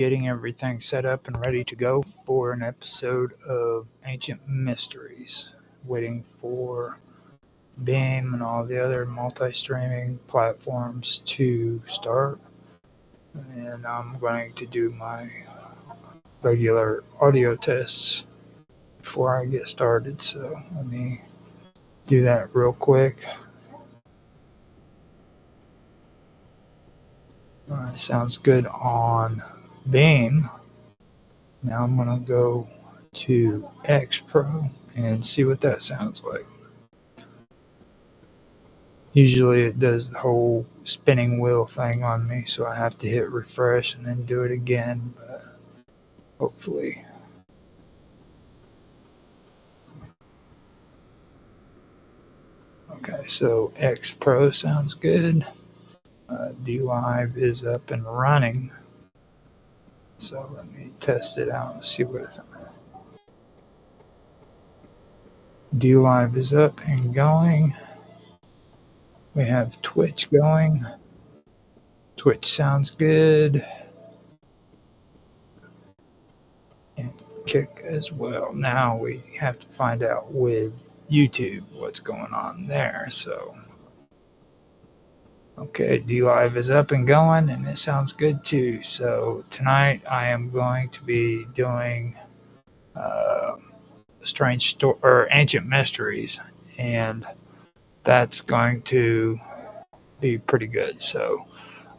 getting everything set up and ready to go for an episode of Ancient Mysteries. Waiting for Beam and all the other multi-streaming platforms to start. And I'm going to do my regular audio tests before I get started. So let me do that real quick. Sounds good on Beam. Now I'm going to go to X Pro and see what that sounds like. Usually it does the whole spinning wheel thing on me, so I have to hit refresh and then do it again, but hopefully. Okay, so X Pro sounds good. DLive is up and running. So let me test it out and see what it's like. DLive is up and going. We have Twitch going. Twitch sounds good. And Kick as well. Now we have to find out with YouTube what's going on there. So, okay, DLive is up and going, and it sounds good too. So tonight I am going to be doing Ancient Mysteries, and that's going to be pretty good. So,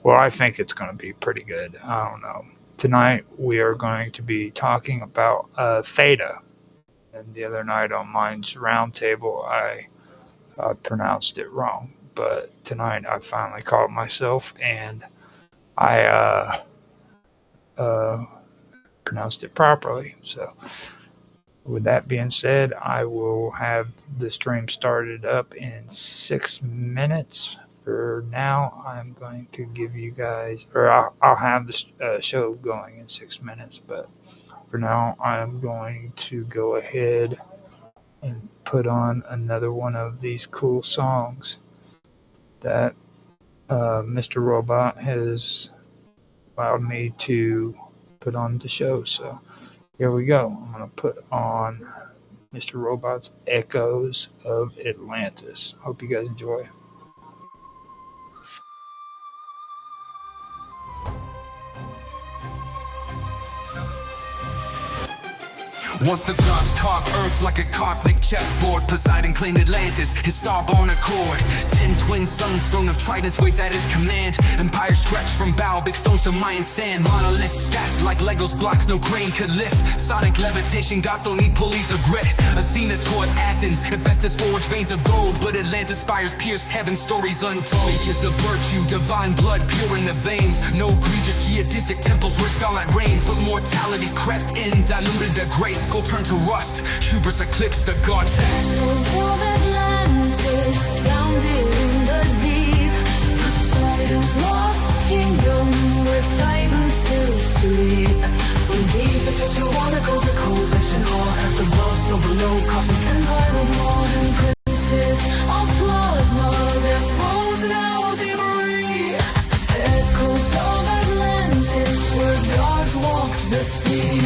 well, I think it's going to be pretty good. I don't know. Tonight we are going to be talking about Theta. And the other night on mine's roundtable, I pronounced it wrong. But tonight I finally caught myself and I pronounced it properly. So with that being said, I will have the stream started up in 6 minutes. For now, I'm going to give you guys, or I'll have the show going in 6 minutes. But for now, I'm going to go ahead and put on another one of these cool songs that Mr. Robot has allowed me to put on the show. So here we go. I'm going to put on Mr. Robot's Echoes of Atlantis. Hope you guys enjoy. Once the gods carved earth like a cosmic chessboard, Poseidon claimed Atlantis, his star-born accord. 10 twin suns, throne of tridents waits at his command. Empire stretched from bow, big stones to Mayan sand. Monolith stacked like Legos blocks no crane could lift. Sonic levitation, gods don't need pulleys or grit. Athena taught Athens, Hephaestus forged veins of gold, but Atlantis spires pierced heaven, stories untold. Is of virtue, divine blood pure in the veins. No egregious geodesic temples where starlight reigns, but mortality crept in, diluted the grace. Go turn to rust, hubris eclipsed the god fast. Echoes of Atlantis, drowned in the deep. Poseidon's lost kingdom, where titans still sleep. From these that touch your water, cold to causation, all as above, so below. Cosmic empire of modern princes of plasma, their thrones now debris. Echoes of Atlantis, where gods walked the sea.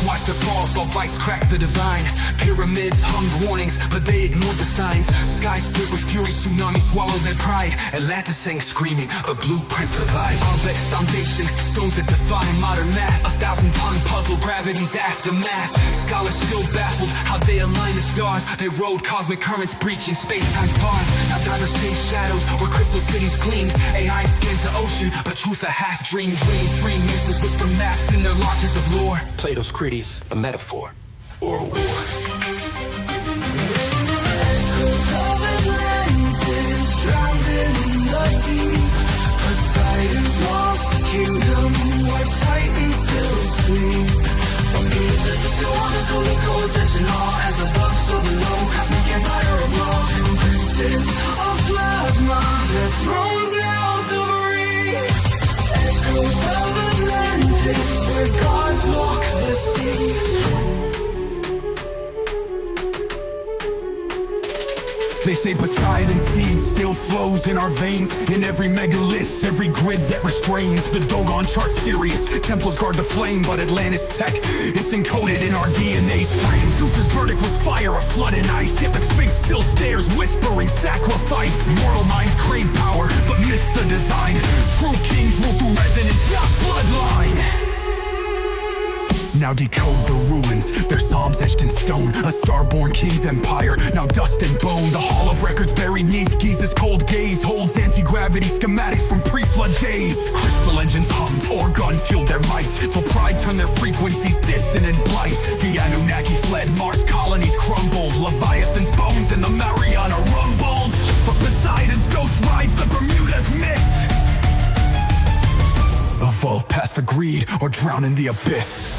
Watch the fall, saw vice crack the divine. Pyramids hummed warnings, but they ignored the signs. Sky split with fury, tsunami swallowed their pride. Atlantis sang screaming, a blueprint survived. Albeck's foundation, stones that define modern math. 1,000-ton puzzle, gravity's aftermath. Scholars still baffled how they align the stars. They rode cosmic currents, breaching space-time's bars. Now divers chase shadows, where crystal cities gleamed. AI scans the ocean, but truth a half-dream. Dream free muses whisper maps in their launches of lore. Plato's Critias, a metaphor or a war. Echoes of Atlantis, drowned in the deep. Poseidon's lost kingdom, where titans still sleep. From Egypt to Tijuana, cool attention, all as above, so below. Cosmic empire of law, 10 princes of plasma, their thrones now debris. Echoes of Atlantis, where gods walk the sea. They say Poseidon's seed still flows in our veins. In every megalith, every grid that restrains. The Dogon chart Sirius, temples guard the flame. But Atlantis tech, it's encoded in our DNA's frame. Zeus's verdict was fire, a flood and ice. Yet the Sphinx still stares, whispering sacrifice. Mortal minds crave power, but miss the design. True kings rule through resonance, not bloodline. Now decode the ruins, their psalms etched in stone. A star-born king's empire, now dust and bone. The hall of records buried neath Giza's cold gaze holds anti-gravity schematics from pre-flood days. Crystal engines hummed, organ fueled their might, till pride turned their frequencies dissonant blight. The Anunnaki fled, Mars colonies crumbled. Leviathan's bones in the Mariana rumbled. But Poseidon's ghost rides the Bermuda's mist. Evolve past the greed or drown in the abyss.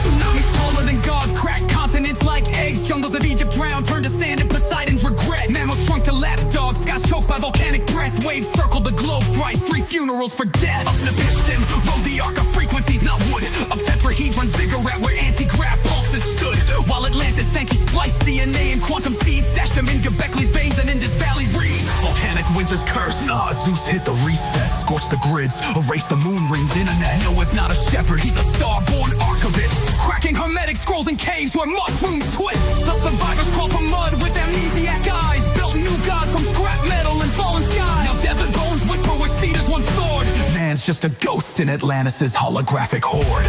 Tsunamis taller than gods, crack continents like eggs. Jungles of Egypt drowned, turned to sand in Poseidon's regret. Mammals shrunk to lapdogs, skies choked by volcanic breath. Waves circled the globe thrice, 3 funerals for death. Up the piston, rode the arc of frequencies, not wood. Up tetrahedron ziggurat where anti-grav pulses stood. While Atlantis sank, he spliced DNA and quantum seeds, stashed them in Göbekley's veins and Indus Valley reeds. Volcanic winter's curse, Zeus hit the reset, scorched the grids, erased the moon-ringed internet. Noah's not a shepherd, he's a star-born archivist, cracking hermetic scrolls in caves where mushrooms twist. The survivors crawl from mud with amnesiac eyes, built new gods from scrap metal and fallen skies. Now desert bones whisper where cedars once soared. Man's just a ghost in Atlantis' holographic horde.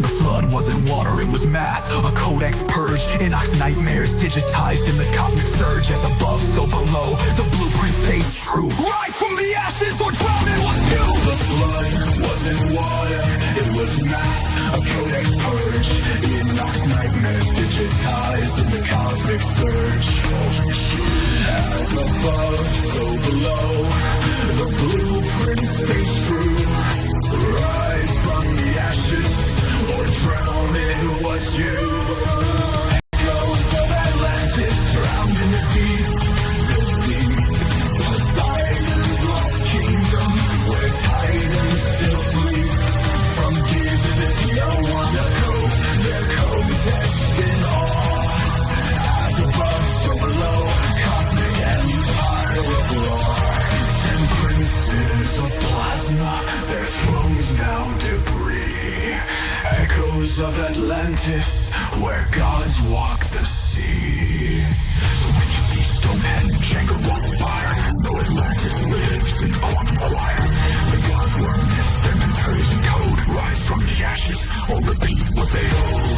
The flood wasn't water, it was math. A codex purge, Enoch's nightmares digitized in the cosmic surge. As above, so below, the blueprint stays true. Rise from the ashes or drown in what's new. The flood wasn't water, it was math. A codex purge, Enoch's nightmares digitized in the cosmic surge. As above, so below, the blueprint stays true. Rise from the ashes or drown in what's you. Echoes of Atlantis drowned in the deep. Poseidon's lost kingdom where titans still sleep. From Giza to Tijuana, their codes etched in awe. As above, so below, cosmic empire of war. 10 princes of plasma, their thrones now debris. Echoes of Atlantis, where gods walk the sea. So when you see Stonehenge anchored on fire, know Atlantis lives in quantum choir. The gods were missed and in Persian code. Rise from the ashes or repeat what they owe.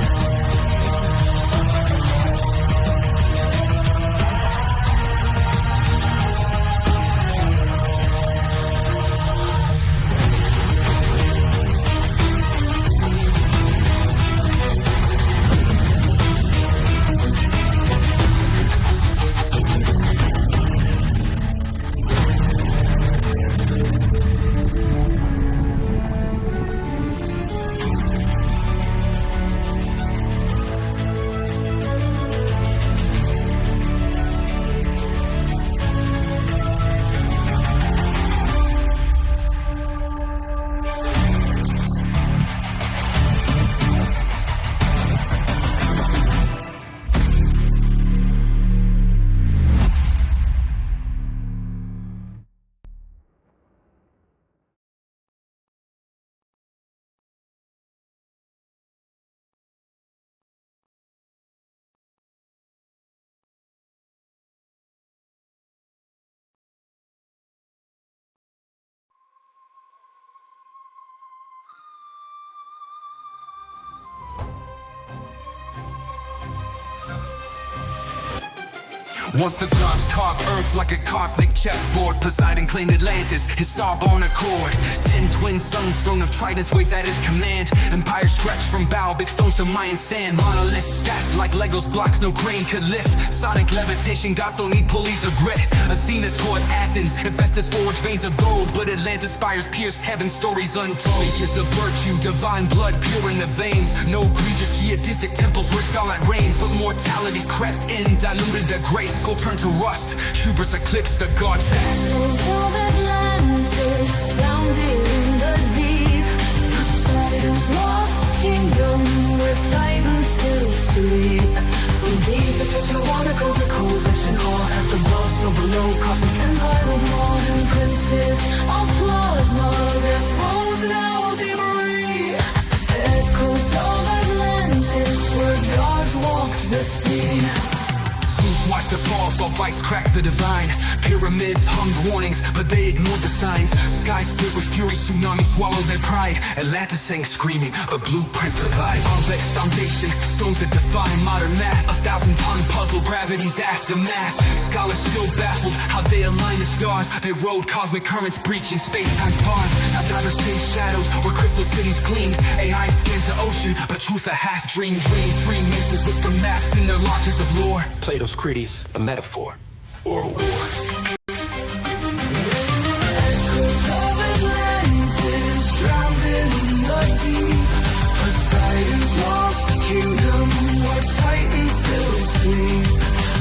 Once the gods carved earth like a cosmic chessboard, Poseidon claimed Atlantis, his star-born accord. 10 twin suns, throne of Tridents waves at his command. Empire stretched from big stones to Mayan sand. Monoliths stacked like Legos blocks no crane could lift. Sonic levitation, gods don't need pulleys or grit. Athena taught Athens, Hephaestus forged veins of gold. But Atlantis spires pierced heaven, stories untold. Is of virtue, divine blood pure in the veins. No egregious geodesic temples where starlight reigns. But mortality crept in, diluted the grace. Gold turned to rust, hubris eclipsed the god fact. Echoes of Atlantis drowned in the deep. Poseidon's lost kingdom, where titans still sleep. From these that took to article to coalition, all as above, so below. Cosmic empire of modern princes of plasma, their thrones now debris. Echoes of Atlantis, where gods walked the sea. Zeus watched the fall, saw vice crack the divine. Pyramids hummed warnings, but they ignored the signs. Sky split with fury, tsunami swallowed their pride. Atlantis sang screaming, but blueprints survive. Arbeck's foundation, stones that defy modern math. 1,000-ton puzzle, gravity's aftermath. Scholars still baffled how they align the stars. They rode cosmic currents, breaching space-time's bars. Now divers chase shadows where crystal cities gleamed. AI scans the ocean, but truth a half-dream. Freemasons whisper maps in their launches of lore. Plato's Critias, a metaphor or a war. Echoes of Atlantis, drowned in the deep. Poseidon's lost kingdom, where titans still sleep.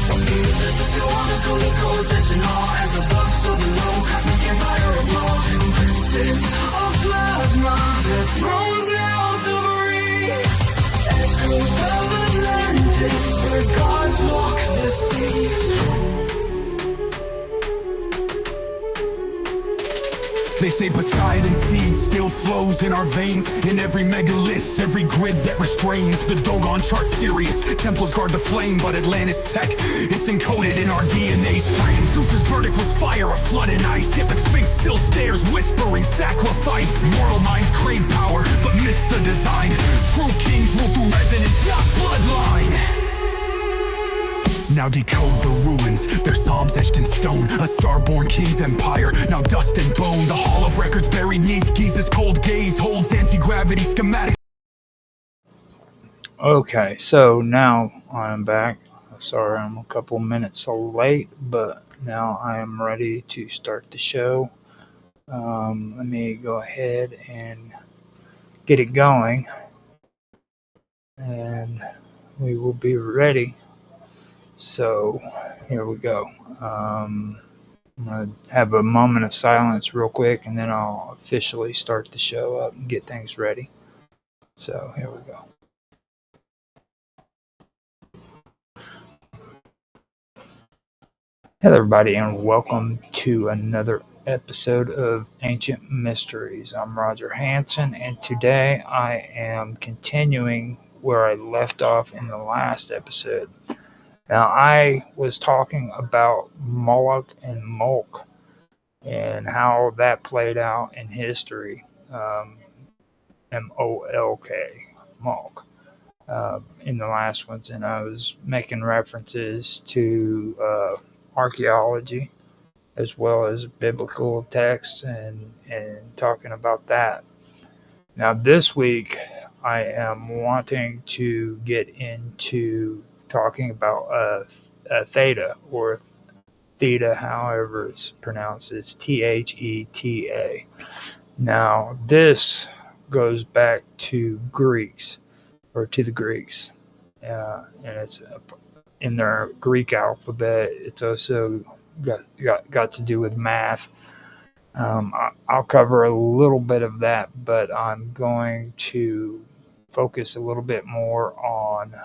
From music to article to coalition, all as above, so below. Cosmic empire of laws and princes of plasma, their thrones now debris. Echoes of Atlantis, where gods walk the sea. They say Poseidon's seed still flows in our veins. In every megalith, every grid that restrains. The Dogon chart Sirius, temples guard the flame. But Atlantis tech, it's encoded in our DNA's frame. Zeus's verdict was fire, a flood and ice. Yet the Sphinx still stares, whispering sacrifice. Mortal minds crave power, but miss the design. True kings rule through resonance, not bloodline. Now decode the ruins, their psalms etched in stone. A star-born king's empire, now dust and bone. The hall of records buried neath Giza's cold gaze holds anti-gravity schematics. Okay, so now I'm back. Sorry I'm a couple minutes late, but now I am ready to start the show. Let me go ahead and get it going, and we will be ready. So here we go. I'm going to have a moment of silence real quick, and then I'll officially start the show up and get things ready. So here we go. Hello, everybody, and welcome to another episode of Ancient Mysteries. I'm Roger Hanson, and today I am continuing where I left off in the last episode. Now, I was talking about Moloch and Molk and how that played out in history. M-O-L-K, Molk, in the last ones. And I was making references to archaeology as well as biblical texts and talking about that. Now, this week, I am wanting to get into talking about theta, or theta, however it's pronounced. It's Theta. Now, this goes back to Greeks, or to the Greeks, and it's in their Greek alphabet. It's also got to do with math. I'll cover a little bit of that, but I'm going to focus a little bit more on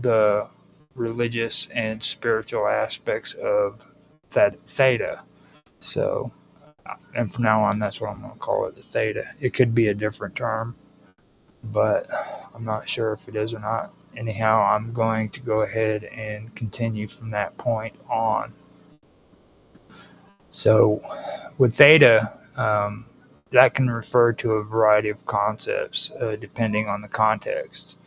the religious and spiritual aspects of that theta. So, and from now on, that's what I'm going to call it, the theta. It could be a different term, but I'm not sure if it is or not. Anyhow, I'm going to go ahead and continue from that point on. So, with theta, that can refer to a variety of concepts depending on the context.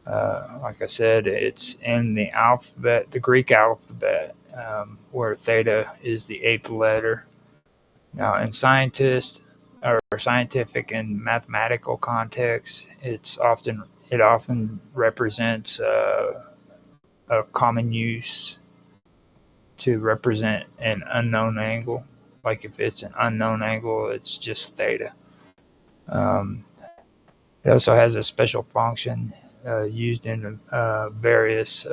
Like I said, it's in the alphabet, the Greek alphabet, where theta is the 8th letter. Now, in scientific and mathematical context, it often represents a common use to represent an unknown angle. Like if it's an unknown angle, it's just theta. It also has a special function used in various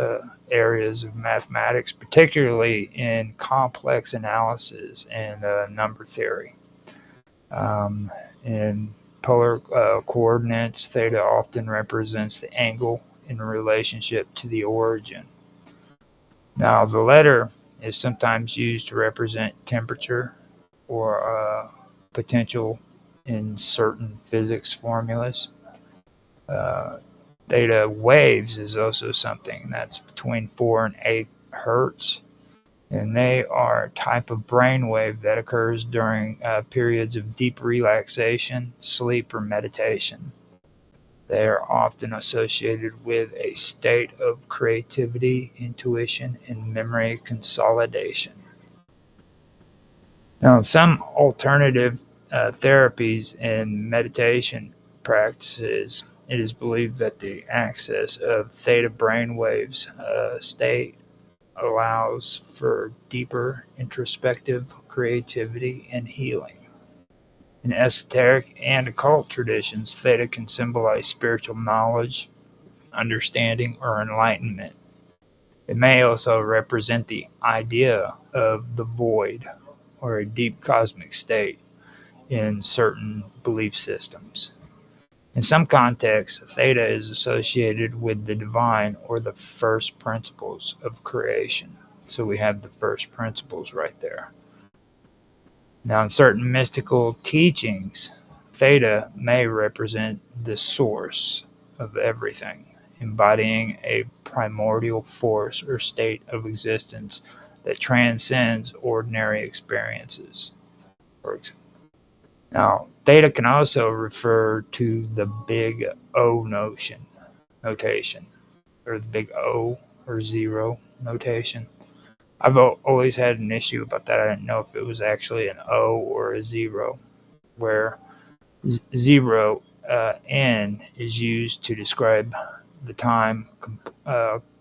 areas of mathematics, particularly in complex analysis and number theory. And polar coordinates, theta often represents the angle in relationship to the origin. Now, the letter is sometimes used to represent temperature or potential in certain physics formulas. Uh, Theta waves is also something that's between 4 and 8 hertz, and they are a type of brainwave that occurs during periods of deep relaxation, sleep, or meditation. They are often associated with a state of creativity, intuition, and memory consolidation. Now, some alternative therapies and meditation practices, it is believed that the access of theta brainwaves state allows for deeper introspective creativity and healing. In esoteric and occult traditions, theta can symbolize spiritual knowledge, understanding, or enlightenment. It may also represent the idea of the void or a deep cosmic state in certain belief systems. In some contexts, theta is associated with the divine or the first principles of creation. So we have the first principles right there. Now, in certain mystical teachings, theta may represent the source of everything, embodying a primordial force or state of existence that transcends ordinary experiences. Now, theta can also refer to the big O notation, or the big O or zero notation. I've always had an issue about that. I didn't know if it was actually an O or a zero, where zero N is used to describe the time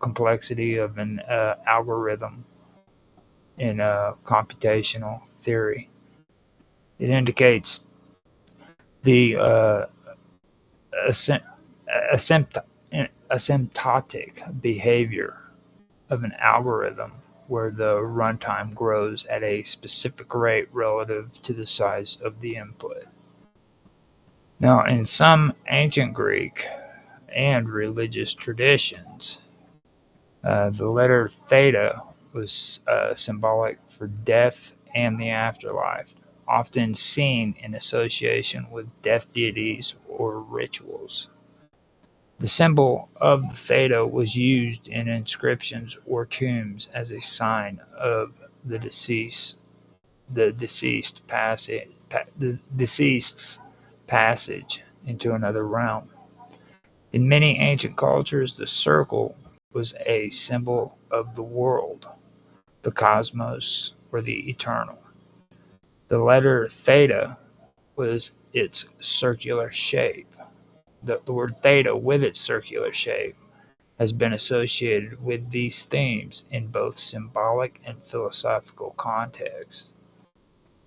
complexity of an algorithm in computational theory. It indicates the asymptotic behavior of an algorithm where the runtime grows at a specific rate relative to the size of the input. Now, in some ancient Greek and religious traditions, the letter theta was symbolic for death and the afterlife, often seen in association with death deities or rituals. The symbol of the theta was used in inscriptions or tombs as a sign of the deceased's passage into another realm. In many ancient cultures, the circle was a symbol of the world, the cosmos, or the eternal. The letter theta was its circular shape. The word theta, with its circular shape, has been associated with these themes in both symbolic and philosophical contexts.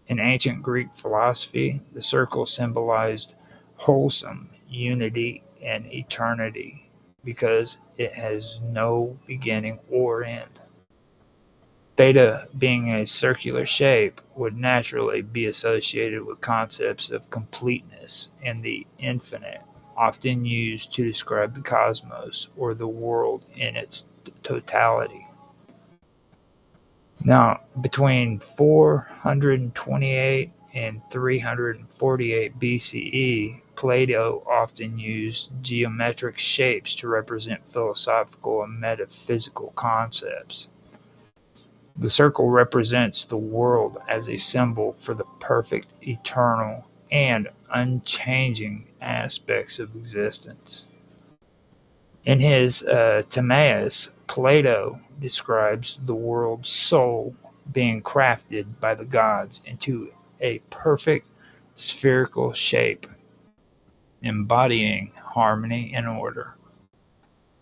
In ancient Greek philosophy, the circle symbolized wholesome unity and eternity because it has no beginning or end. Theta, being a circular shape, would naturally be associated with concepts of completeness and the infinite, often used to describe the cosmos or the world in its totality. Now, between 428 and 348 BCE, Plato often used geometric shapes to represent philosophical and metaphysical concepts. The circle represents the world as a symbol for the perfect, eternal, and unchanging aspects of existence. In his Timaeus, Plato describes the world's soul being crafted by the gods into a perfect spherical shape, embodying harmony and order.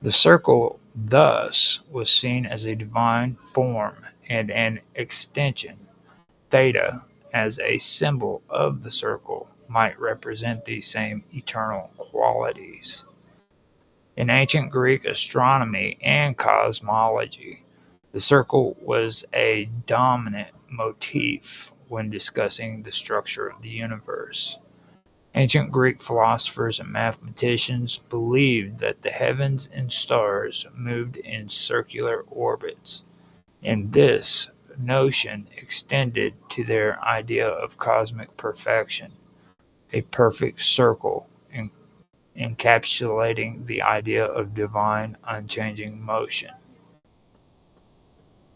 The circle, thus, was seen as a divine form and an extension. Theta, as a symbol of the circle, might represent these same eternal qualities. In ancient Greek astronomy and cosmology, the circle was a dominant motif when discussing the structure of the universe. Ancient Greek philosophers and mathematicians believed that the heavens and stars moved in circular orbits, and this notion extended to their idea of cosmic perfection, a perfect circle encapsulating the idea of divine unchanging motion.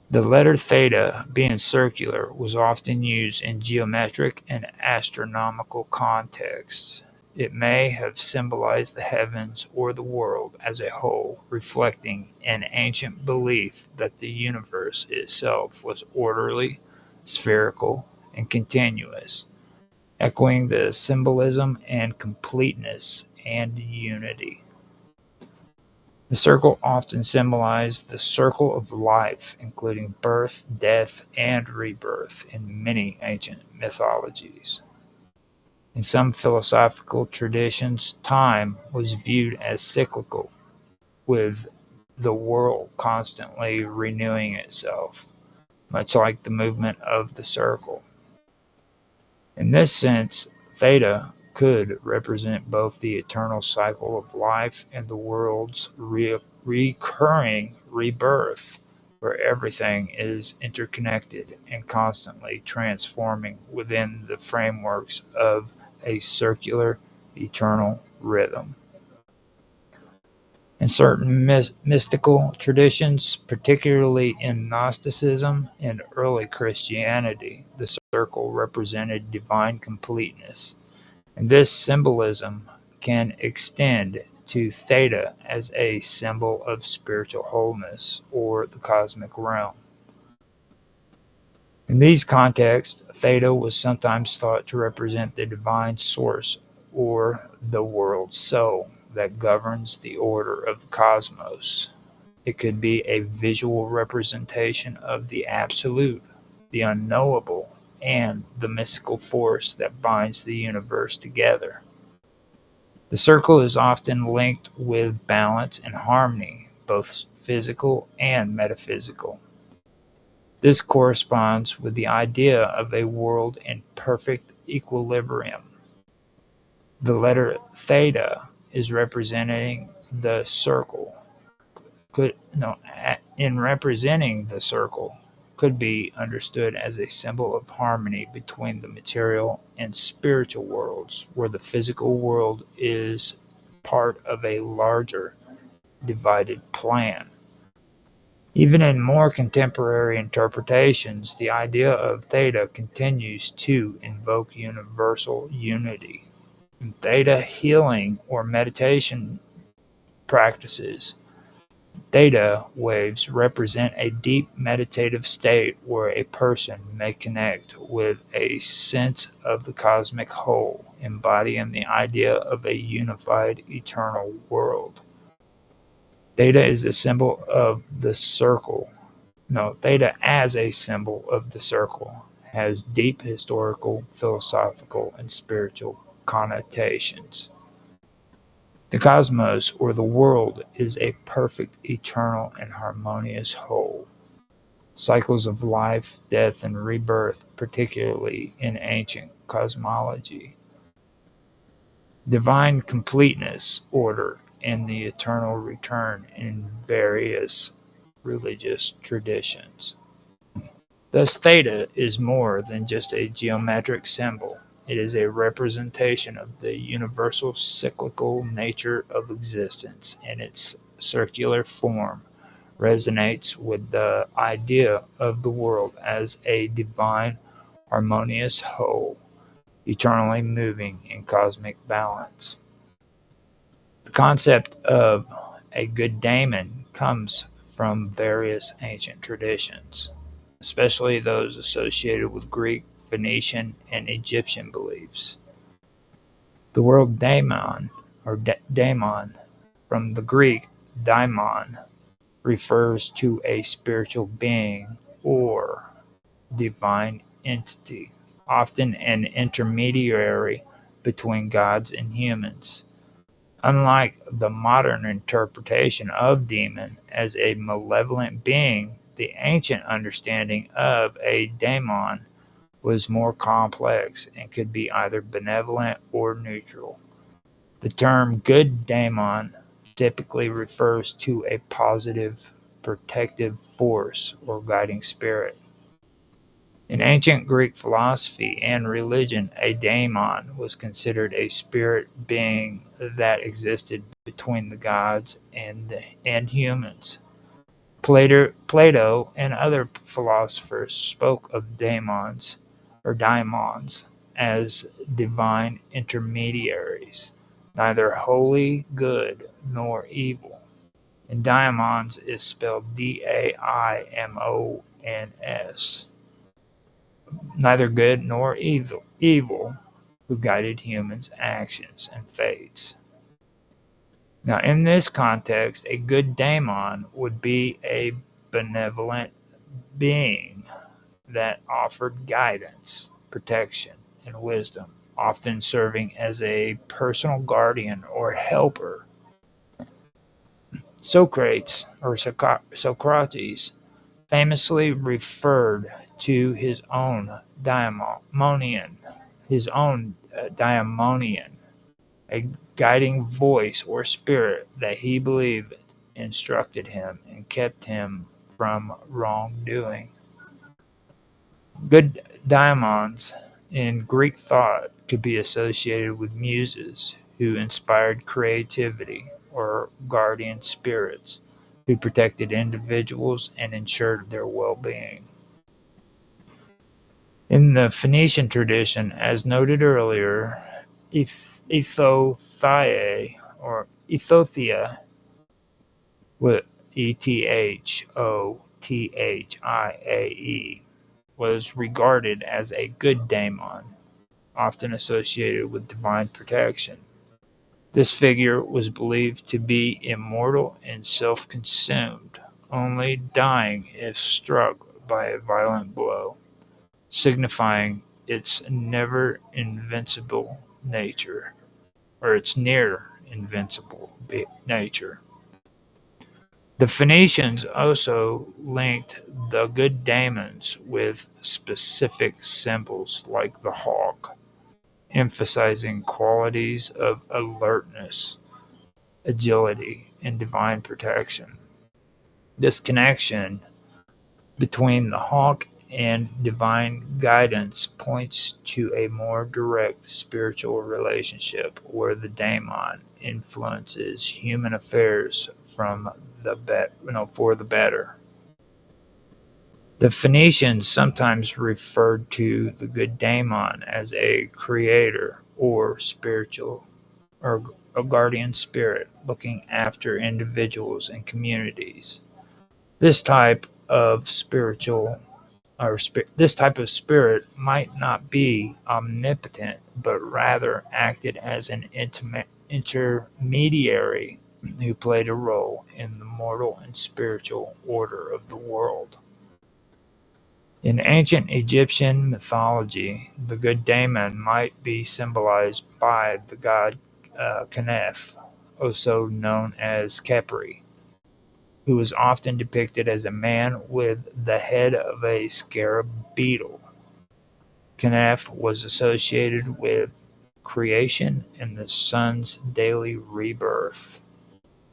The letter theta, being circular, was often used in geometric and astronomical contexts. It may have symbolized the heavens or the world as a whole, reflecting an ancient belief that the universe itself was orderly, spherical, and continuous, echoing the symbolism and completeness and unity. The circle often symbolized the circle of life, including birth, death, and rebirth in many ancient mythologies. In some philosophical traditions, time was viewed as cyclical, with the world constantly renewing itself, much like the movement of the circle. In this sense, theta could represent both the eternal cycle of life and the world's recurring rebirth, where everything is interconnected and constantly transforming within the frameworks of a circular, eternal rhythm. In certain mystical traditions, particularly in Gnosticism and early Christianity, the circle represented divine completeness, and this symbolism can extend to theta as a symbol of spiritual wholeness or the cosmic realm. In these contexts, theta was sometimes thought to represent the divine source or the world soul that governs the order of the cosmos. It could be a visual representation of the absolute, the unknowable, and the mystical force that binds the universe together. The circle is often linked with balance and harmony, both physical and metaphysical. This corresponds with the idea of a world in perfect equilibrium. The letter theta is representing the circle. In representing the circle, could be understood as a symbol of harmony between the material and spiritual worlds, where the physical world is part of a larger divided plan. Even in more contemporary interpretations, the idea of theta continues to invoke universal unity. In theta healing or meditation practices, theta waves represent a deep meditative state where a person may connect with a sense of the cosmic whole, embodying the idea of a unified eternal world. Theta is a symbol of the circle. No, theta as a symbol of the circle has deep historical, philosophical, and spiritual connotations. The cosmos, or the world, is a perfect, eternal, and harmonious whole. Cycles of life, death, and rebirth, particularly in ancient cosmology. Divine completeness, order, and the eternal return in various religious traditions. Thus, theta is more than just a geometric symbol. It is a representation of the universal cyclical nature of existence, and its circular form resonates with the idea of the world as a divine, harmonious whole, eternally moving in cosmic balance. The concept of a good daemon comes from various ancient traditions, especially those associated with Greek, Phoenician, and Egyptian beliefs. The word daemon, or daemon, from the Greek daimon, refers to a spiritual being or divine entity, often an intermediary between gods and humans. Unlike the modern interpretation of demon as a malevolent being, the ancient understanding of a daemon was more complex and could be either benevolent or neutral. The term good daemon typically refers to a positive, protective force or guiding spirit. In ancient Greek philosophy and religion, a daemon was considered a spirit being that existed between the gods and humans. Plato and other philosophers spoke of daemons or daimons as divine intermediaries, neither wholly good nor evil. And daimons is spelled Daimons, neither good nor evil, who guided humans' actions and fates. Now, in this context, a good daemon would be a benevolent being that offered guidance, protection, and wisdom, often serving as a personal guardian or helper. Socrates famously referred to his own daimonian, a guiding voice or spirit that he believed instructed him and kept him from wrongdoing. Good daimons in Greek thought could be associated with muses who inspired creativity, or guardian spirits who protected individuals and ensured their well-being. In the Phoenician tradition, as noted earlier, Ethothia, or Ethothia, with Ethothia, was regarded as a good daemon, often associated with divine protection. This figure was believed to be immortal and self-consumed, only dying if struck by a violent blow, signifying its never invincible nature, or its near invincible nature. The Phoenicians also linked the good daemons with specific symbols like the hawk, emphasizing qualities of alertness, agility, and divine protection. This connection between the hawk and divine guidance points to a more direct spiritual relationship where the daemon influences human affairs for the better. The Phoenicians sometimes referred to the good daemon as a creator or spiritual or a guardian spirit looking after individuals and communities. This type of this type of spirit might not be omnipotent, but rather acted as an intermediary who played a role in the mortal and spiritual order of the world. In ancient Egyptian mythology, the good daemon might be symbolized by the god Kneph, also known as Khepri, who was often depicted as a man with the head of a scarab beetle. Kneph was associated with creation and the sun's daily rebirth.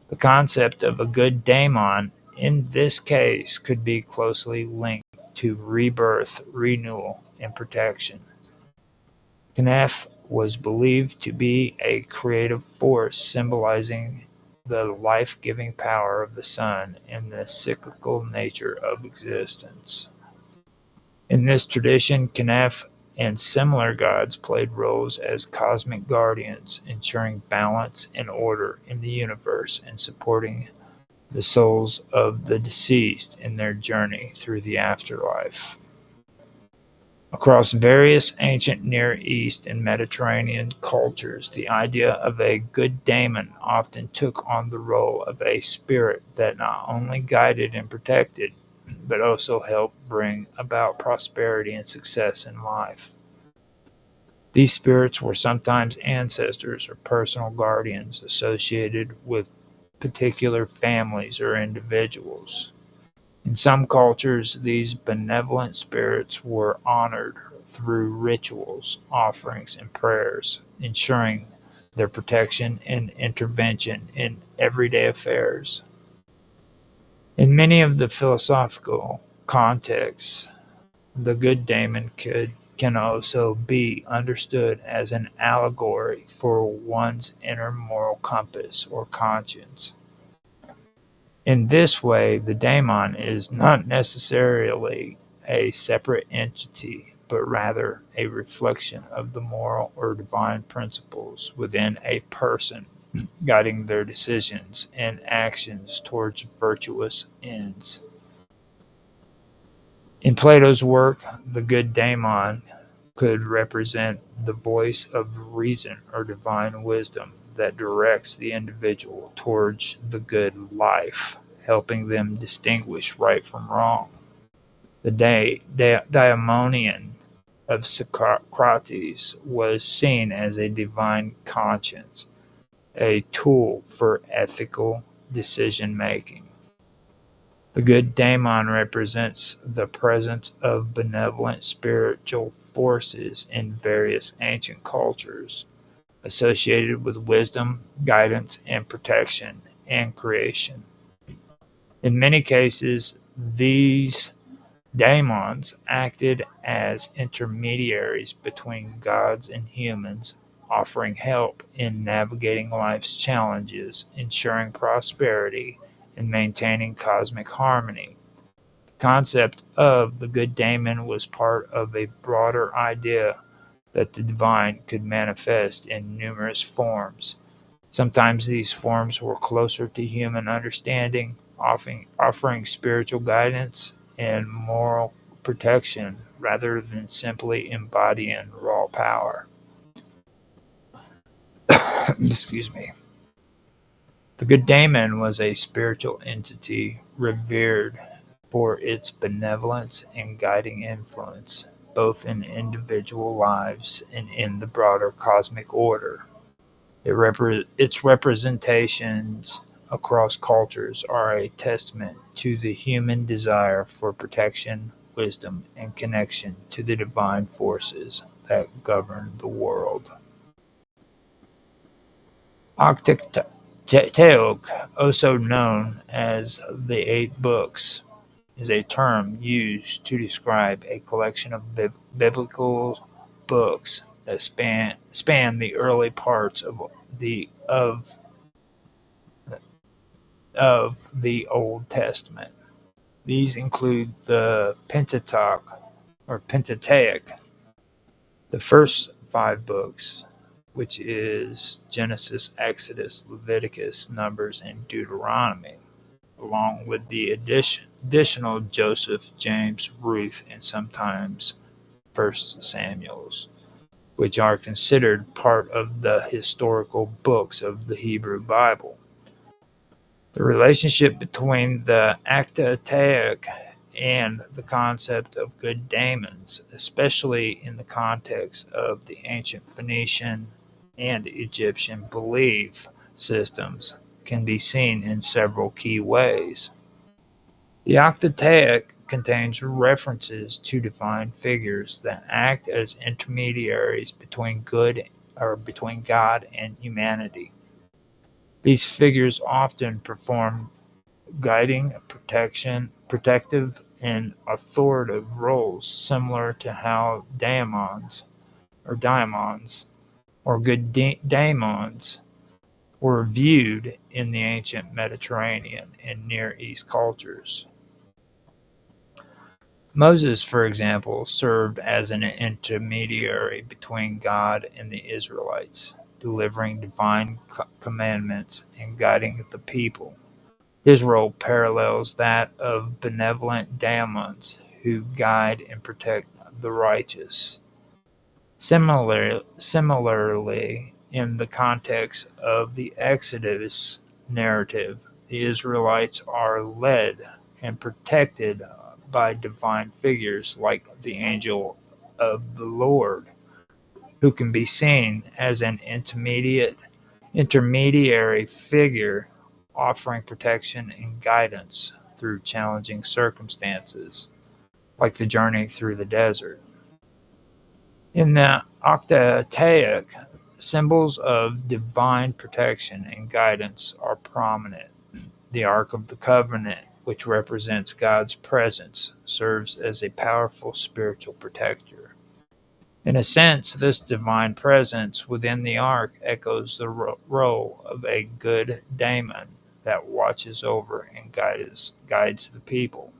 The concept of a good daemon in this case could be closely linked to rebirth, renewal, and protection. Kneph was believed to be a creative force symbolizing the life-giving power of the sun and the cyclical nature of existence. In this tradition, Kneph and similar gods played roles as cosmic guardians, ensuring balance and order in the universe and supporting the souls of the deceased in their journey through the afterlife. Across various ancient Near East and Mediterranean cultures, the idea of a good daemon often took on the role of a spirit that not only guided and protected, but also helped bring about prosperity and success in life. These spirits were sometimes ancestors or personal guardians associated with particular families or individuals. In some cultures, these benevolent spirits were honored through rituals, offerings, and prayers, ensuring their protection and intervention in everyday affairs. In many of the philosophical contexts, the good daemon can also be understood as an allegory for one's inner moral compass or conscience. In this way, the daemon is not necessarily a separate entity, but rather a reflection of the moral or divine principles within a person, guiding their decisions and actions towards virtuous ends. In Plato's work, the good daemon could represent the voice of reason or divine wisdom that directs the individual towards the good life, helping them distinguish right from wrong. The daemonion of Socrates was seen as a divine conscience, a tool for ethical decision making. The good daemon represents the presence of benevolent spiritual forces in various ancient cultures, associated with wisdom, guidance, and protection and creation. In many cases, these daemons acted as intermediaries between gods and humans, offering help in navigating life's challenges, ensuring prosperity, and maintaining cosmic harmony. The concept of the good daemon was part of a broader idea that the divine could manifest in numerous forms. Sometimes these forms were closer to human understanding, offering spiritual guidance and moral protection rather than simply embodying raw power. Excuse me. The good daemon was a spiritual entity revered for its benevolence and guiding influence, both in individual lives and in the broader cosmic order. Its representations across cultures are a testament to the human desire for protection, wisdom, and connection to the divine forces that govern the world. Octateuch, also known as the Eight Books, is a term used to describe a collection of biblical books that span the early parts of the Old Testament. These include the Pentateuch, the first five books, which is Genesis, Exodus, Leviticus, Numbers, and Deuteronomy, along with the additional Joseph, James, Ruth, and sometimes First Samuel's, which are considered part of the historical books of the Hebrew Bible. The relationship between the Pentateuch and the concept of good daemons, especially in the context of the ancient Phoenician and Egyptian belief systems, can be seen in several key ways. The Octateuch contains references to divine figures that act as intermediaries between God and humanity. These figures often perform guiding, protective, and authoritative roles similar to how daemons or good daemons were viewed in the ancient Mediterranean and Near East cultures. Moses, for example, served as an intermediary between God and the Israelites, delivering divine commandments and guiding the people. His role parallels that of benevolent daemons who guide and protect the righteous. Similarly, in the context of the Exodus narrative, the Israelites are led and protected by divine figures like the angel of the Lord, who can be seen as an intermediary figure offering protection and guidance through challenging circumstances, like the journey through the desert. In the Octataic, symbols of divine protection and guidance are prominent. The Ark of the Covenant, which represents God's presence, serves as a powerful spiritual protector. In a sense, this divine presence within the ark echoes the role of a good daemon that watches over and guides the people.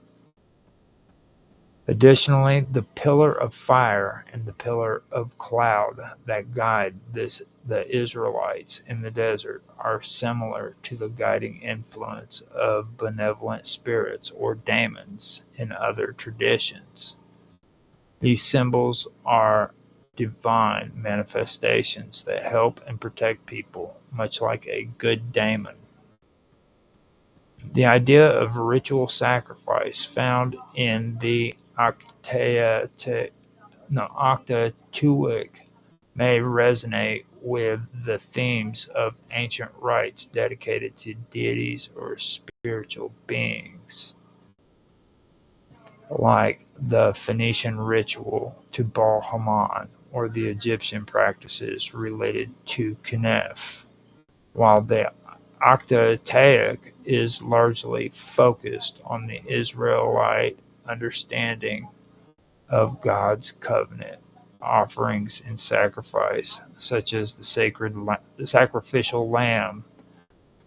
Additionally, the pillar of fire and the pillar of cloud that guide the Israelites in the desert are similar to the guiding influence of benevolent spirits or daemons in other traditions. These symbols are divine manifestations that help and protect people, much like a good daemon. The idea of ritual sacrifice found in the Octateuch may resonate with the themes of ancient rites dedicated to deities or spiritual beings, like the Phoenician ritual to Baal or the Egyptian practices related to Kneph, while the Octataic is largely focused on the Israelite understanding of God's covenant offerings and sacrifice, such as the sacrificial lamb.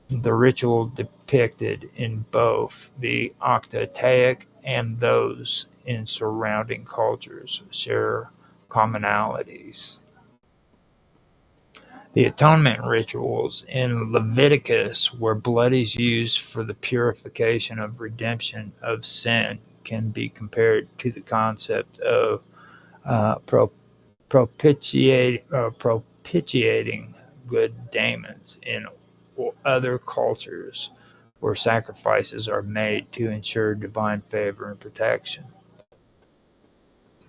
The ritual depicted in both the Octataic and those in surrounding cultures share commonalities. The atonement rituals in Leviticus, where blood is used for the purification of redemption of sin, can be compared to the concept of uh, pro- propitiating good daemons in other cultures where sacrifices are made to ensure divine favor and protection.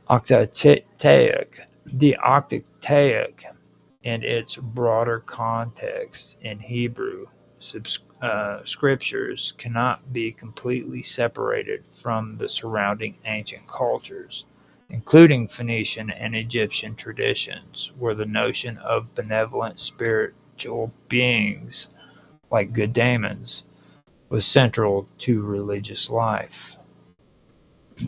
Octataic. The Octataic, in its broader context in Hebrew scriptures, cannot be completely separated from the surrounding ancient cultures, including Phoenician and Egyptian traditions, where the notion of benevolent spiritual beings, like good daemons, was central to religious life.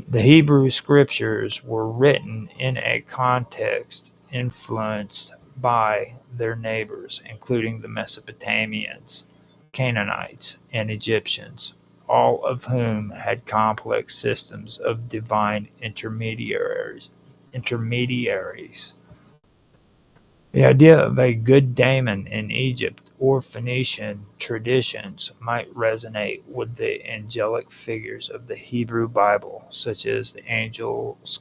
The Hebrew scriptures were written in a context influenced by their neighbors, including the Mesopotamians, Canaanites, and Egyptians, all of whom had complex systems of divine intermediaries. The idea of a good daemon in Egypt or Phoenician traditions might resonate with the angelic figures of the Hebrew Bible, such as the angels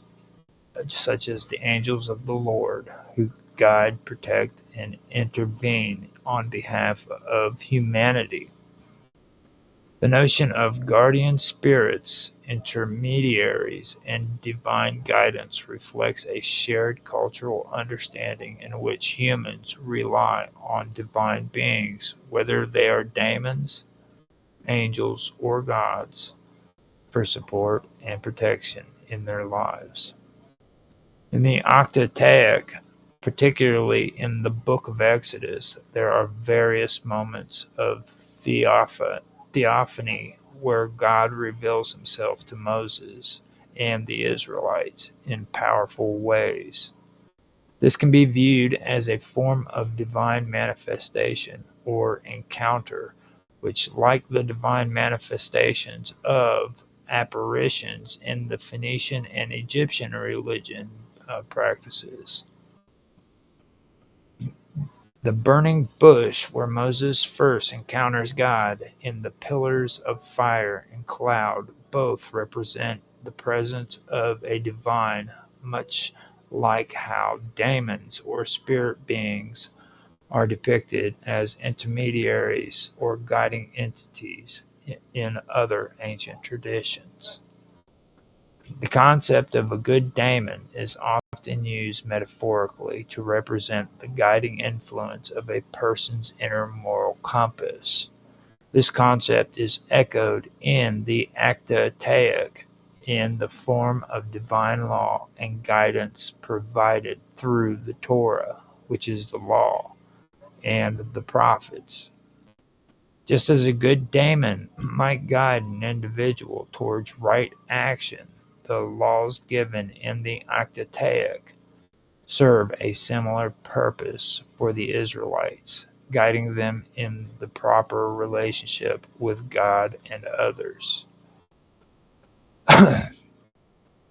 of the Lord, who guide, protect, and intervene on behalf of humanity. The notion of guardian spirits, intermediaries, and divine guidance reflects a shared cultural understanding in which humans rely on divine beings, whether they are daemons, angels, or gods, for support and protection in their lives. In the Octataic, particularly in the Book of Exodus, there are various moments of theophany where God reveals himself to Moses and the Israelites in powerful ways. This can be viewed as a form of divine manifestation or encounter, which, like the divine manifestations of apparitions in the Phoenician and Egyptian religion practices. The burning bush, where Moses first encounters God in the pillars of fire and cloud, both represent the presence of a divine, much like how daemons or spirit beings are depicted as intermediaries or guiding entities in other ancient traditions. The concept of a good daemon is often used metaphorically to represent the guiding influence of a person's inner moral compass. This concept is echoed in the Actataic in the form of divine law and guidance provided through the Torah, which is the law, and the prophets. Just as a good daemon might guide an individual towards right action, the laws given in the Octataic serve a similar purpose for the Israelites, guiding them in the proper relationship with God and others.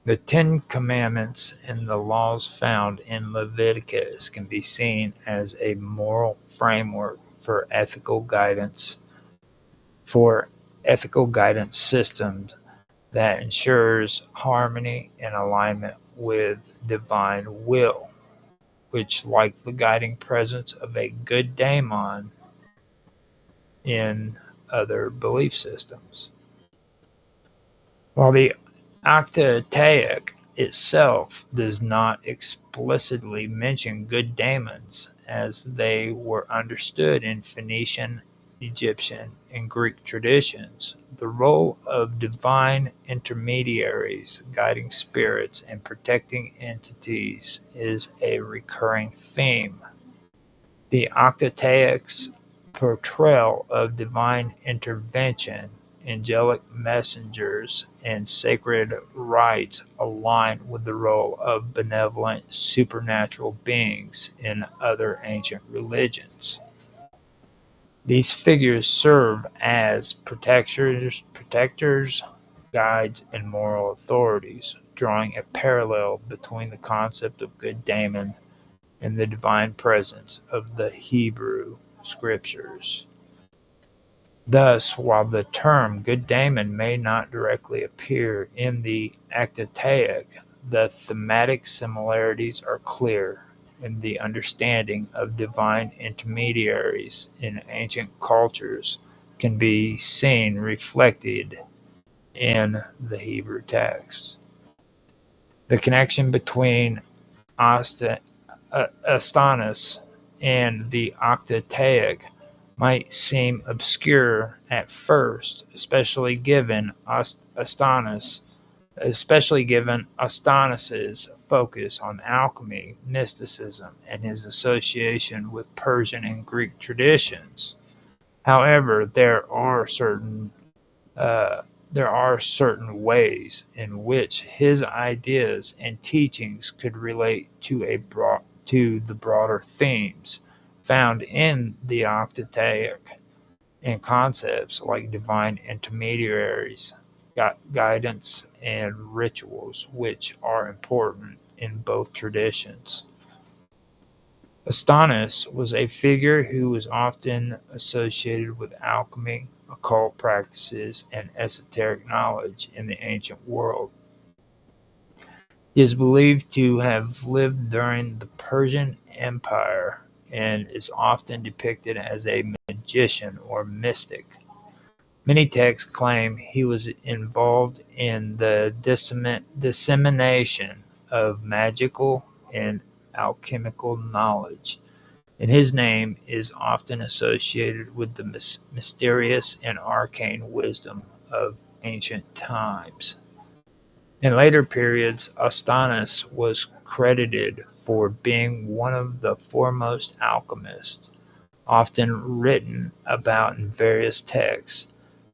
The Ten Commandments and the laws found in Leviticus can be seen as a moral framework for ethical guidance systems that ensures harmony and alignment with divine will, which, like the guiding presence of a good daemon in other belief systems. While the Octataic itself does not explicitly mention good daemons as they were understood in Phoenician, Egyptian, and Greek traditions, the role of divine intermediaries, guiding spirits, and protecting entities is a recurring theme. The Octataic's portrayal of divine intervention, angelic messengers, and sacred rites align with the role of benevolent supernatural beings in other ancient religions. These figures serve as protectors, guides, and moral authorities, drawing a parallel between the concept of good daemon and the divine presence of the Hebrew Scriptures. Thus, while the term good daemon may not directly appear in the Octataic, the thematic similarities are clear, and the understanding of divine intermediaries in ancient cultures can be seen reflected in the Hebrew text. The connection between Astanis and the Octataic might seem obscure at first, especially given Astanis's focus on alchemy, mysticism, and his association with Persian and Greek traditions. However, there are certain ways in which his ideas and teachings could relate to the broader themes found in the Octataic, and concepts like divine intermediaries, guidance, and rituals, which are important in both traditions. Astanis was a figure who was often associated with alchemy, occult practices, and esoteric knowledge in the ancient world. He is believed to have lived during the Persian Empire and is often depicted as a magician or mystic. Many texts claim he was involved in the dissemination of magical and alchemical knowledge, and his name is often associated with the mysterious and arcane wisdom of ancient times. In later periods, Astanis was credited for being one of the foremost alchemists, often written about in various texts,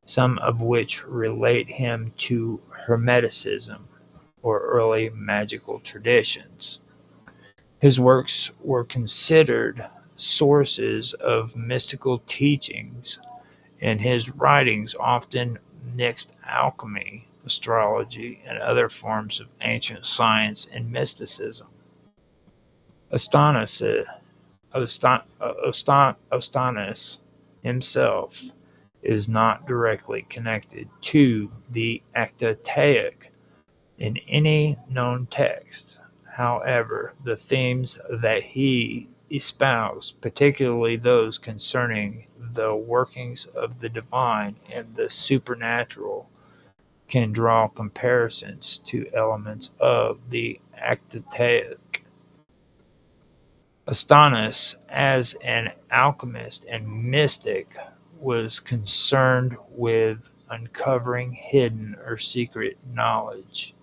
some of which relate him to Hermeticism or early magical traditions. His works were considered sources of mystical teachings, and his writings often mixed alchemy, astrology, and other forms of ancient science and mysticism. Astanis himself is not directly connected to the Octataic in any known text. However, the themes that he espoused, particularly those concerning the workings of the divine and the supernatural, can draw comparisons to elements of the Octataic. Astanis, as an alchemist and mystic, was concerned with uncovering hidden or secret knowledge,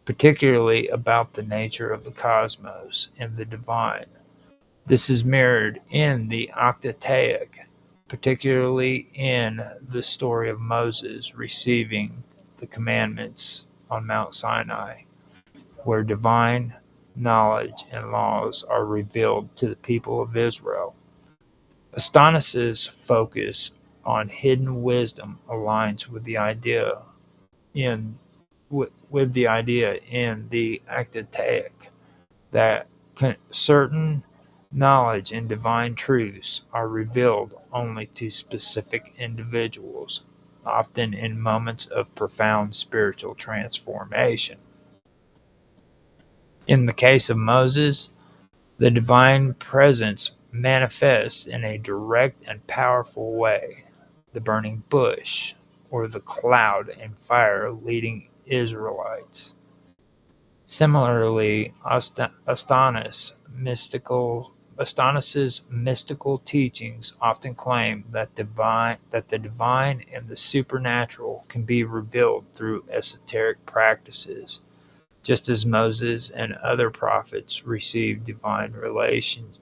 particularly about the nature of the cosmos and the divine. This is mirrored in the Octataic, particularly in the story of Moses receiving the commandments on Mount Sinai, where divine knowledge and laws are revealed to the people of Israel. Astonis's focus on hidden wisdom aligns with the idea in with the idea in the Octataic that certain knowledge and divine truths are revealed only to specific individuals, often in moments of profound spiritual transformation. In the case of Moses, the divine presence manifests in a direct and powerful way. The burning bush, or the cloud and fire leading Israelites. Similarly, Astonis's mystical teachings often claim that the divine and the supernatural can be revealed through esoteric practices, just as Moses and other prophets received divine revelations.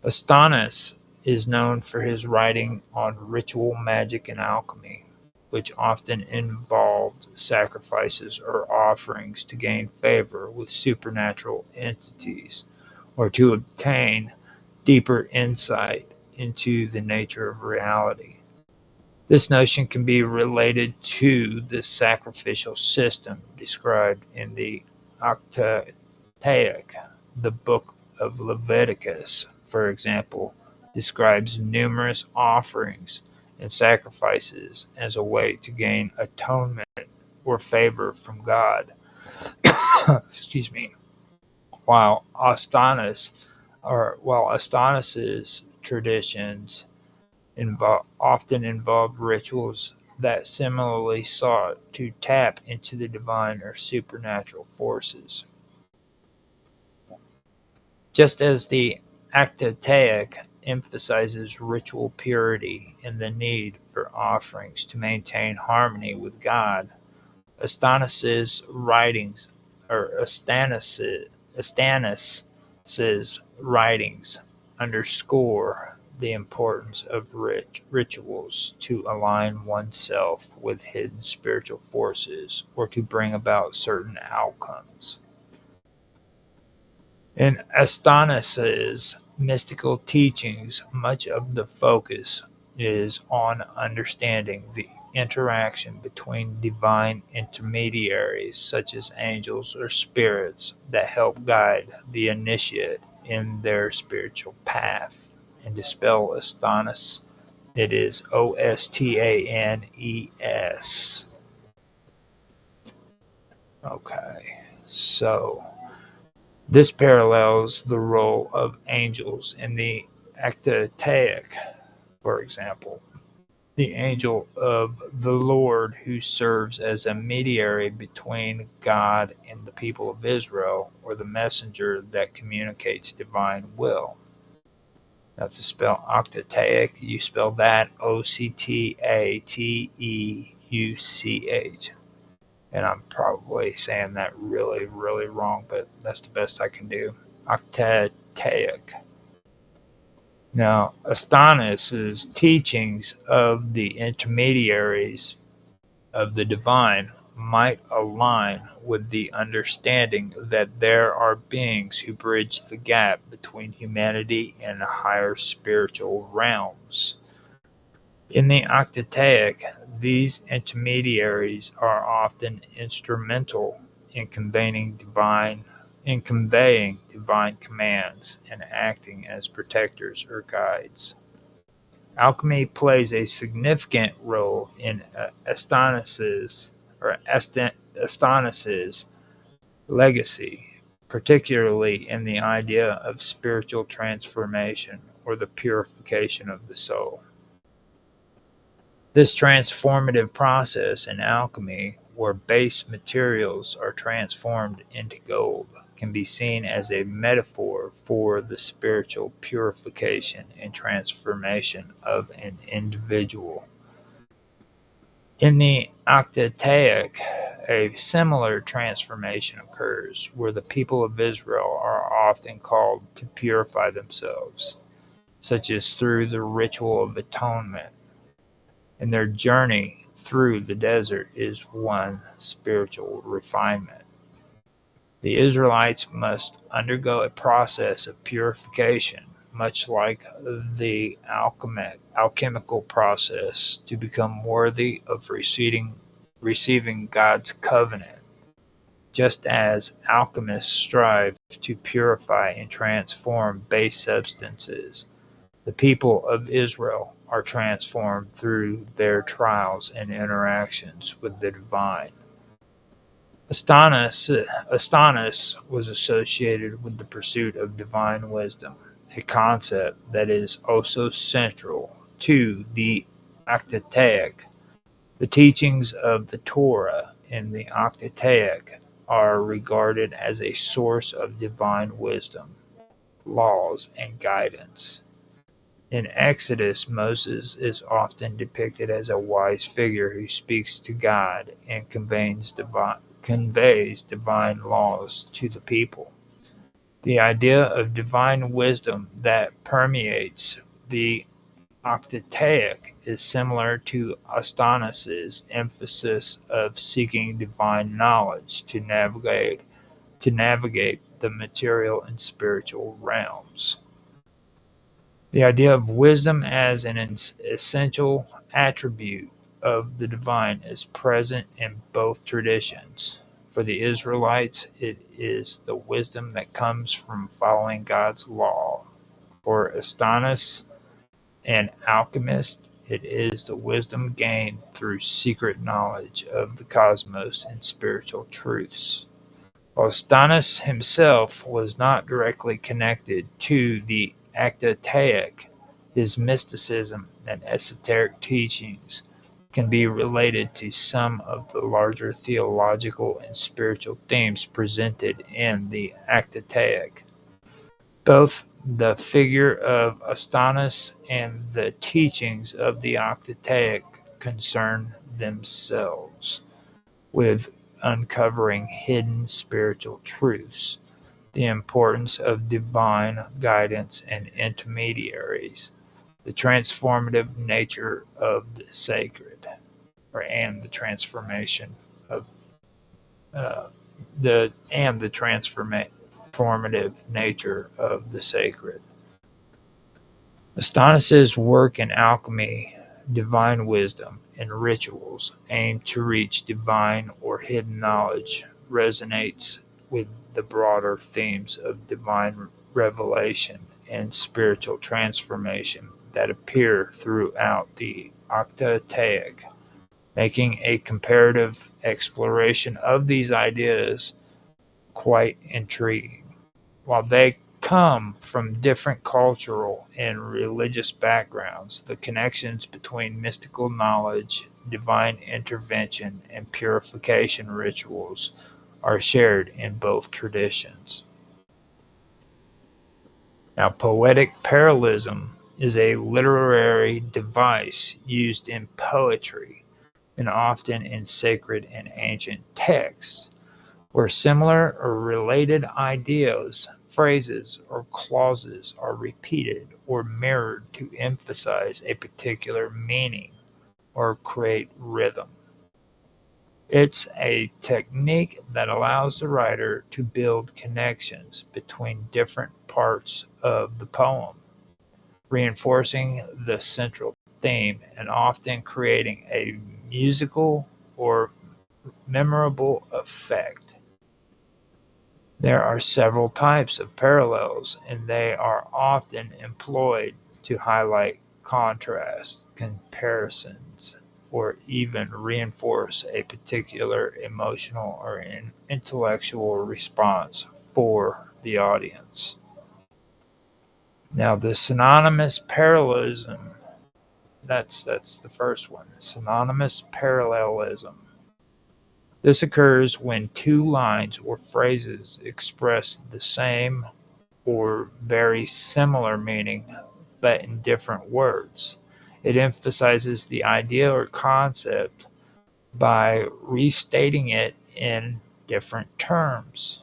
Astonis is known for his writing on ritual magic and alchemy, which often involved sacrifices or offerings to gain favor with supernatural entities or to obtain deeper insight into the nature of reality. This notion can be related to the sacrificial system described in the Octataic. The book of Leviticus, for example, describes numerous offerings and sacrifices as a way to gain atonement or favor from God. Excuse me. While Astonis's traditions often involved rituals that similarly sought to tap into the divine or supernatural forces. Just as the Octataic emphasizes ritual purity and the need for offerings to maintain harmony with God, Astonis's writings, or Astonis's writings, underscore the importance of rituals to align oneself with hidden spiritual forces or to bring about certain outcomes. In Astonis's mystical teachings, much of the focus is on understanding the interaction between divine intermediaries such as angels or spirits that help guide the initiate in their spiritual path. And to spell Astonis, it is Ostanes. Okay, so this parallels the role of angels in the Octataic, for example. The angel of the Lord who serves as a mediator between God and the people of Israel, or the messenger that communicates divine will. Now to spell Octataic, you spell that Octateuch. And I'm probably saying that really, really wrong, but that's the best I can do. Octataic. Now, Astonis's teachings of the intermediaries of the divine might align with the understanding that there are beings who bridge the gap between humanity and higher spiritual realms. In the Octataic, these intermediaries are often instrumental in conveying divine commands and acting as protectors or guides. Alchemy plays a significant role in Astonis's legacy, particularly in the idea of spiritual transformation or the purification of the soul. This transformative process in alchemy, where base materials are transformed into gold, can be seen as a metaphor for the spiritual purification and transformation of an individual. In the Octataic, a similar transformation occurs where the people of Israel are often called to purify themselves, such as through the ritual of atonement, and their journey through the desert is one spiritual refinement. The Israelites must undergo a process of purification, much like the alchemical process, to become worthy of receiving God's covenant. Just as alchemists strive to purify and transform base substances, the people of Israel are transformed through their trials and interactions with the divine. Astonis was associated with the pursuit of divine wisdom, a concept that is also central to the Octataic. The teachings of the Torah in the Octataic are regarded as a source of divine wisdom, laws, and guidance. In Exodus, Moses is often depicted as a wise figure who speaks to God and conveys divine laws to the people. The idea of divine wisdom that permeates the Octataic is similar to Astonis's emphasis of seeking divine knowledge to navigate the material and spiritual realms. The idea of wisdom as an essential attribute of the divine is present in both traditions. For the Israelites, it is the wisdom that comes from following God's law. For Astonis and alchemists, it is the wisdom gained through secret knowledge of the cosmos and spiritual truths. While Astonis himself was not directly connected to the Octataic, his mysticism and esoteric teachings can be related to some of the larger theological and spiritual themes presented in the Octataic. Both the figure of Astonis and the teachings of the Octataic concern themselves with uncovering hidden spiritual truths, the importance of divine guidance and intermediaries, the transformative nature of the sacred, and the transformation of uh, the transformative nature of the sacred. Astonis's work in alchemy, divine wisdom, and rituals aimed to reach divine or hidden knowledge resonates with the broader themes of divine revelation and spiritual transformation that appear throughout the Octataic, making a comparative exploration of these ideas quite intriguing. While they come from different cultural and religious backgrounds, the connections between mystical knowledge, divine intervention, and purification rituals are shared in both traditions. Now, poetic parallelism is a literary device used in poetry and often in sacred and ancient texts where similar or related ideas, phrases, or clauses are repeated or mirrored to emphasize a particular meaning or create rhythm. It's a technique that allows the writer to build connections between different parts of the poem, reinforcing the central theme and often creating a musical or memorable effect. There are several types of parallels, and they are often employed to highlight contrast, comparisons, or even reinforce a particular emotional or intellectual response for the audience. Now, the synonymous parallelism, that's the first one, synonymous parallelism. This occurs when two lines or phrases express the same or very similar meaning but in different words. It emphasizes the idea or concept by restating it in different terms.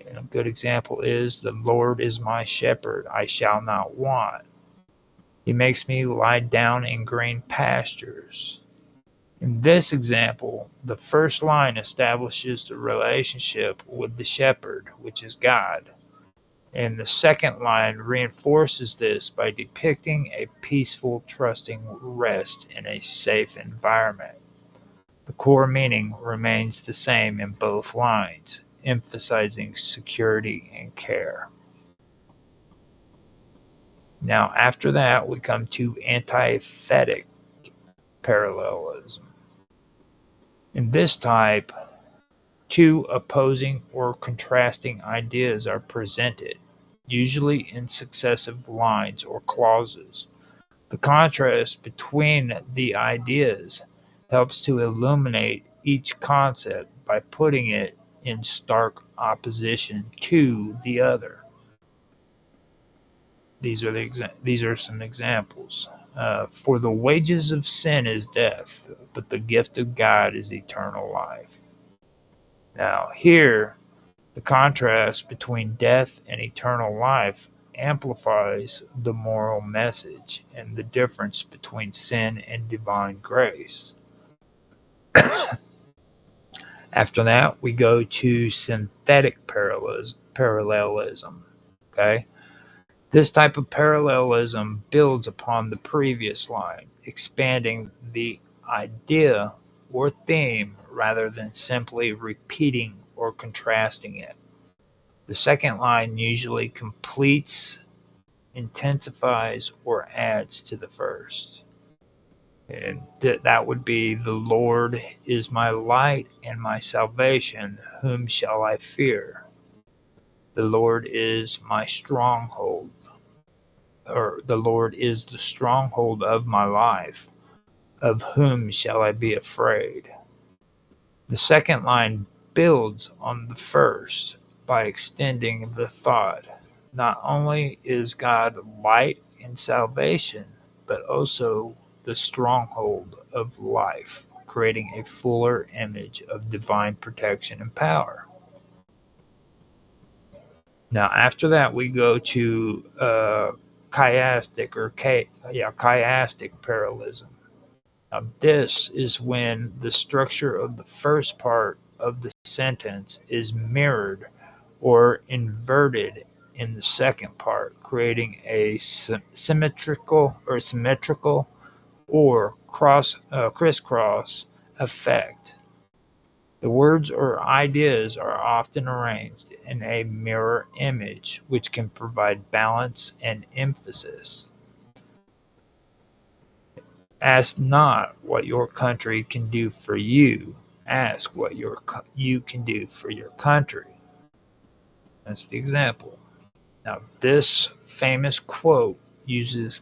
And a good example is, the Lord is my shepherd, I shall not want. He makes me lie down in green pastures. In this example, the first line establishes the relationship with the shepherd, which is God. And the second line reinforces this by depicting a peaceful, trusting rest in a safe environment. The core meaning remains the same in both lines, emphasizing security and care. Now, after that, we come to antithetic parallelism. In this type, two opposing or contrasting ideas are presented, usually in successive lines or clauses. The contrast between the ideas helps to illuminate each concept by putting it in stark opposition to the other. These are some examples. For the wages of sin is death, but the gift of God is eternal life. Now, here, the contrast between death and eternal life amplifies the moral message and the difference between sin and divine grace. After that, we go to synthetic parallelism. Okay? This type of parallelism builds upon the previous line, expanding the idea or theme rather than simply repeating or contrasting it. The second line usually completes, intensifies, or adds to the first. And that would be, the Lord is my light and my salvation, whom shall I fear? The Lord is my stronghold, or the Lord is the stronghold of my life, of whom shall I be afraid? The second line builds on the first by extending the thought. Not only is God light and salvation, but also the stronghold of life, creating a fuller image of divine protection and power. Now, after that, we go to chiastic parallelism. Now, this is when the structure of the first part of the sentence is mirrored or inverted in the second part, creating a symmetrical or crisscross effect. The words or ideas are often arranged in a mirror image, which can provide balance and emphasis. Ask not what your country can do for you. Ask what you can do for your country. That's the example. Now, this famous quote uses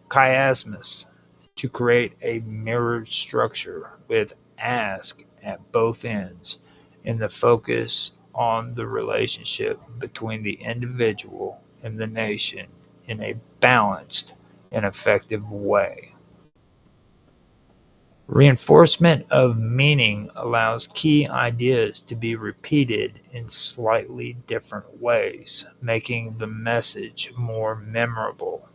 chiasmus to create a mirrored structure with ask at both ends, and the focus on the relationship between the individual and the nation in a balanced and effective way. Reinforcement of meaning allows key ideas to be repeated in slightly different ways, making the message more memorable.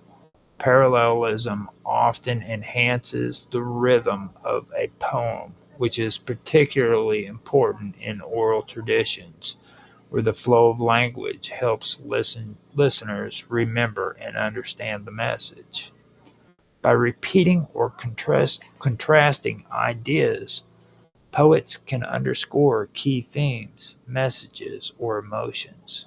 Parallelism often enhances the rhythm of a poem, which is particularly important in oral traditions, where the flow of language helps listeners remember and understand the message. By repeating or contrasting ideas, poets can underscore key themes, messages, or emotions.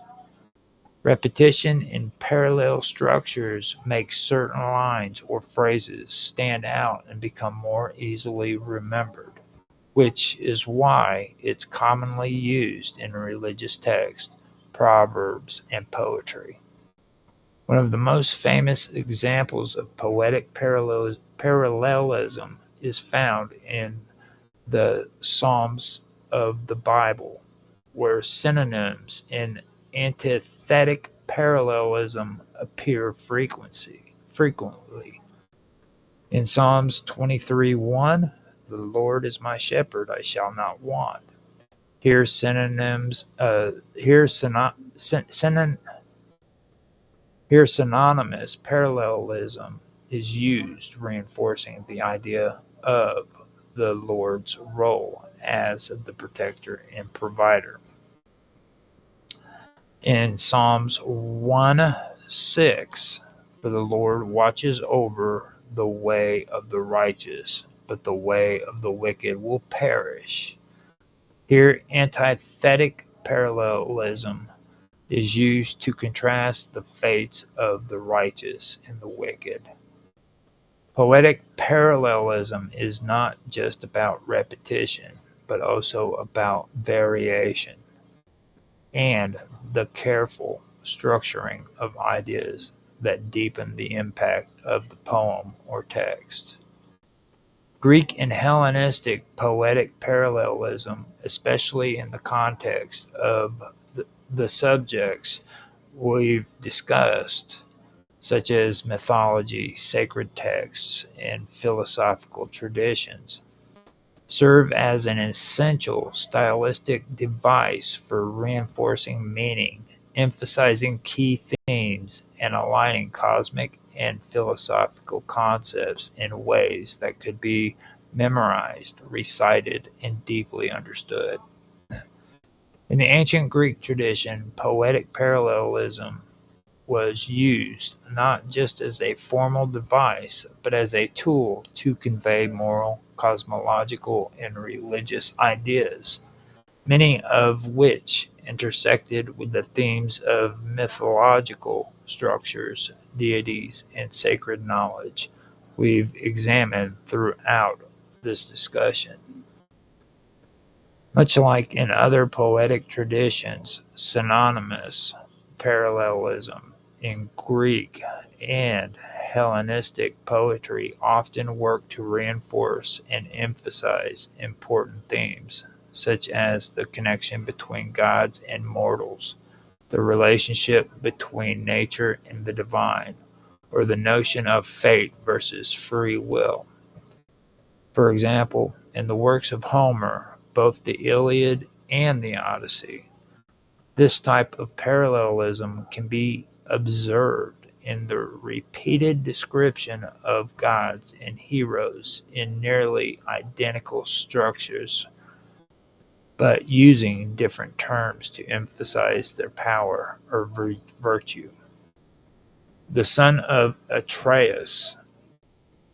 Repetition in parallel structures makes certain lines or phrases stand out and become more easily remembered, which is why it's commonly used in religious texts, proverbs, and poetry. One of the most famous examples of poetic parallelism is found in the Psalms of the Bible, where synonyms in antithetic parallelism appear frequently. In Psalms 23:1, The Lord is my shepherd; I shall not want. Here synonyms. Here synonymous parallelism is used, reinforcing the idea of the Lord's role as the protector and provider. In Psalms 1:6, for the Lord watches over the way of the righteous, but the way of the wicked will perish. Here, antithetic parallelism is used to contrast the fates of the righteous and the wicked. Poetic parallelism is not just about repetition, but also about variation and the careful structuring of ideas that deepen the impact of the poem or text. Greek and Hellenistic poetic parallelism, especially in the context of the subjects we've discussed, such as mythology, sacred texts, and philosophical traditions, serve as an essential stylistic device for reinforcing meaning, emphasizing key themes, and aligning cosmic and philosophical concepts in ways that could be memorized, recited, and deeply understood. In the ancient Greek tradition, poetic parallelism was used not just as a formal device, but as a tool to convey moral, cosmological, and religious ideas, many of which intersected with the themes of mythological structures, deities, and sacred knowledge we've examined throughout this discussion. Much like in other poetic traditions, synonymous parallelism in Greek and Hellenistic poetry often work to reinforce and emphasize important themes, such as the connection between gods and mortals, the relationship between nature and the divine, or the notion of fate versus free will. For example, in the works of Homer, both the Iliad and the Odyssey, this type of parallelism can be observed in the repeated description of gods and heroes in nearly identical structures, but using different terms to emphasize their power or virtue. The son of Atreus,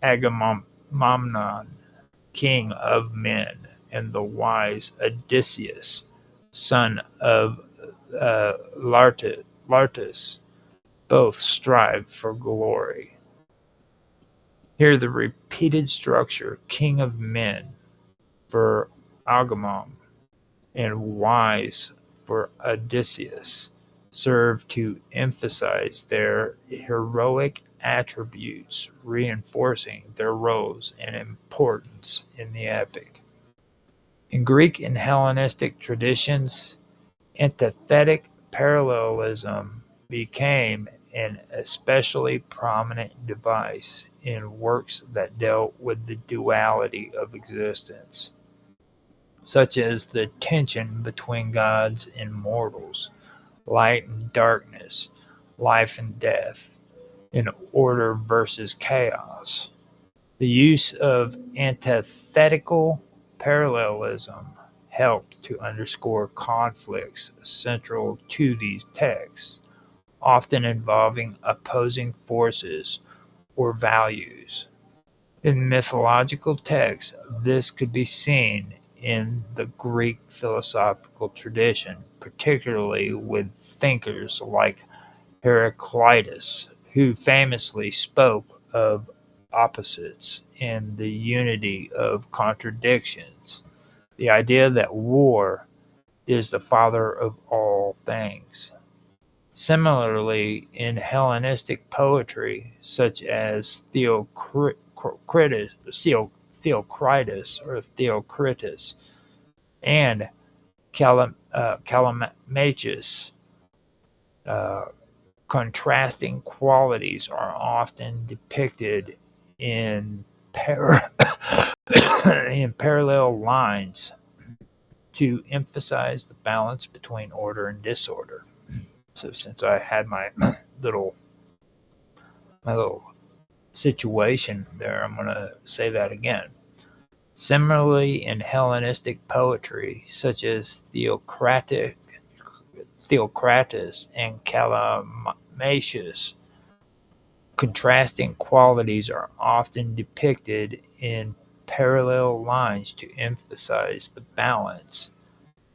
Agamemnon, king of men, and the wise Odysseus, son of Laertes, both strive for glory. Here the repeated structure, king of men, for Agamemnon, and wise for Odysseus, serve to emphasize their heroic attributes, reinforcing their roles and importance in the epic. In Greek and Hellenistic traditions, antithetic parallelism became an especially prominent device in works that dealt with the duality of existence, such as the tension between gods and mortals, light and darkness, life and death, and order versus chaos. The use of antithetical parallelism helped to underscore conflicts central to these texts, often involving opposing forces or values. In mythological texts, this could be seen in the Greek philosophical tradition, particularly with thinkers like Heraclitus, who famously spoke of opposites and the unity of contradictions, the idea that war is the father of all things. Similarly, in Hellenistic poetry, such as Theocritus and Callimachus, uh, contrasting qualities are often depicted in in parallel lines to emphasize the balance between order and disorder. So since I had little my little situation there, I'm going to say that again. Similarly, in Hellenistic poetry, such as Theocritus and Callimachus, contrasting qualities are often depicted in parallel lines to emphasize the balance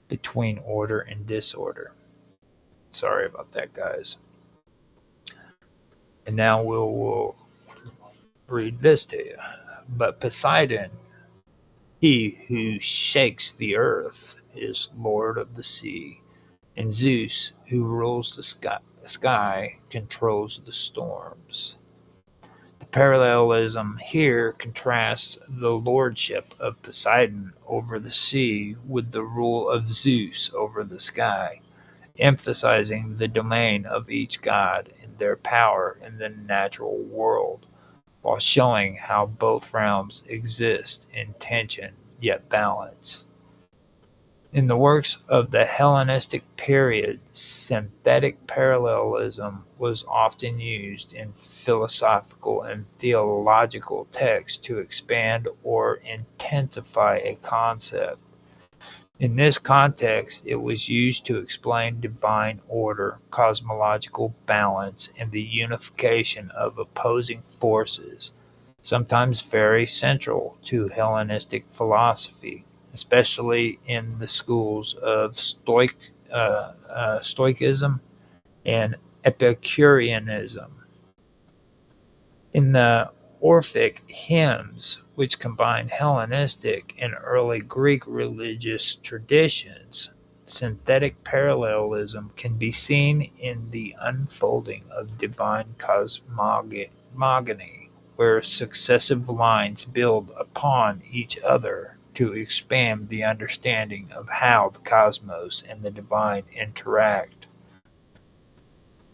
between order and disorder. Sorry about that, guys. And now we'll read this to you. But Poseidon, he who shakes the earth, is lord of the sea, and Zeus, who rules the sky, controls the storms. The parallelism here contrasts the lordship of Poseidon over the sea with the rule of Zeus over the sky, emphasizing the domain of each god and their power in the natural world, while showing how both realms exist in tension yet balance. In the works of the Hellenistic period, synthetic parallelism was often used in philosophical and theological texts to expand or intensify a concept. In this context, it was used to explain divine order, cosmological balance, and the unification of opposing forces, sometimes very central to Hellenistic philosophy, especially in the schools of Stoicism and Epicureanism. In the Orphic hymns, which combine Hellenistic and early Greek religious traditions, synthetic parallelism can be seen in the unfolding of divine cosmogony, where successive lines build upon each other to expand the understanding of how the cosmos and the divine interact.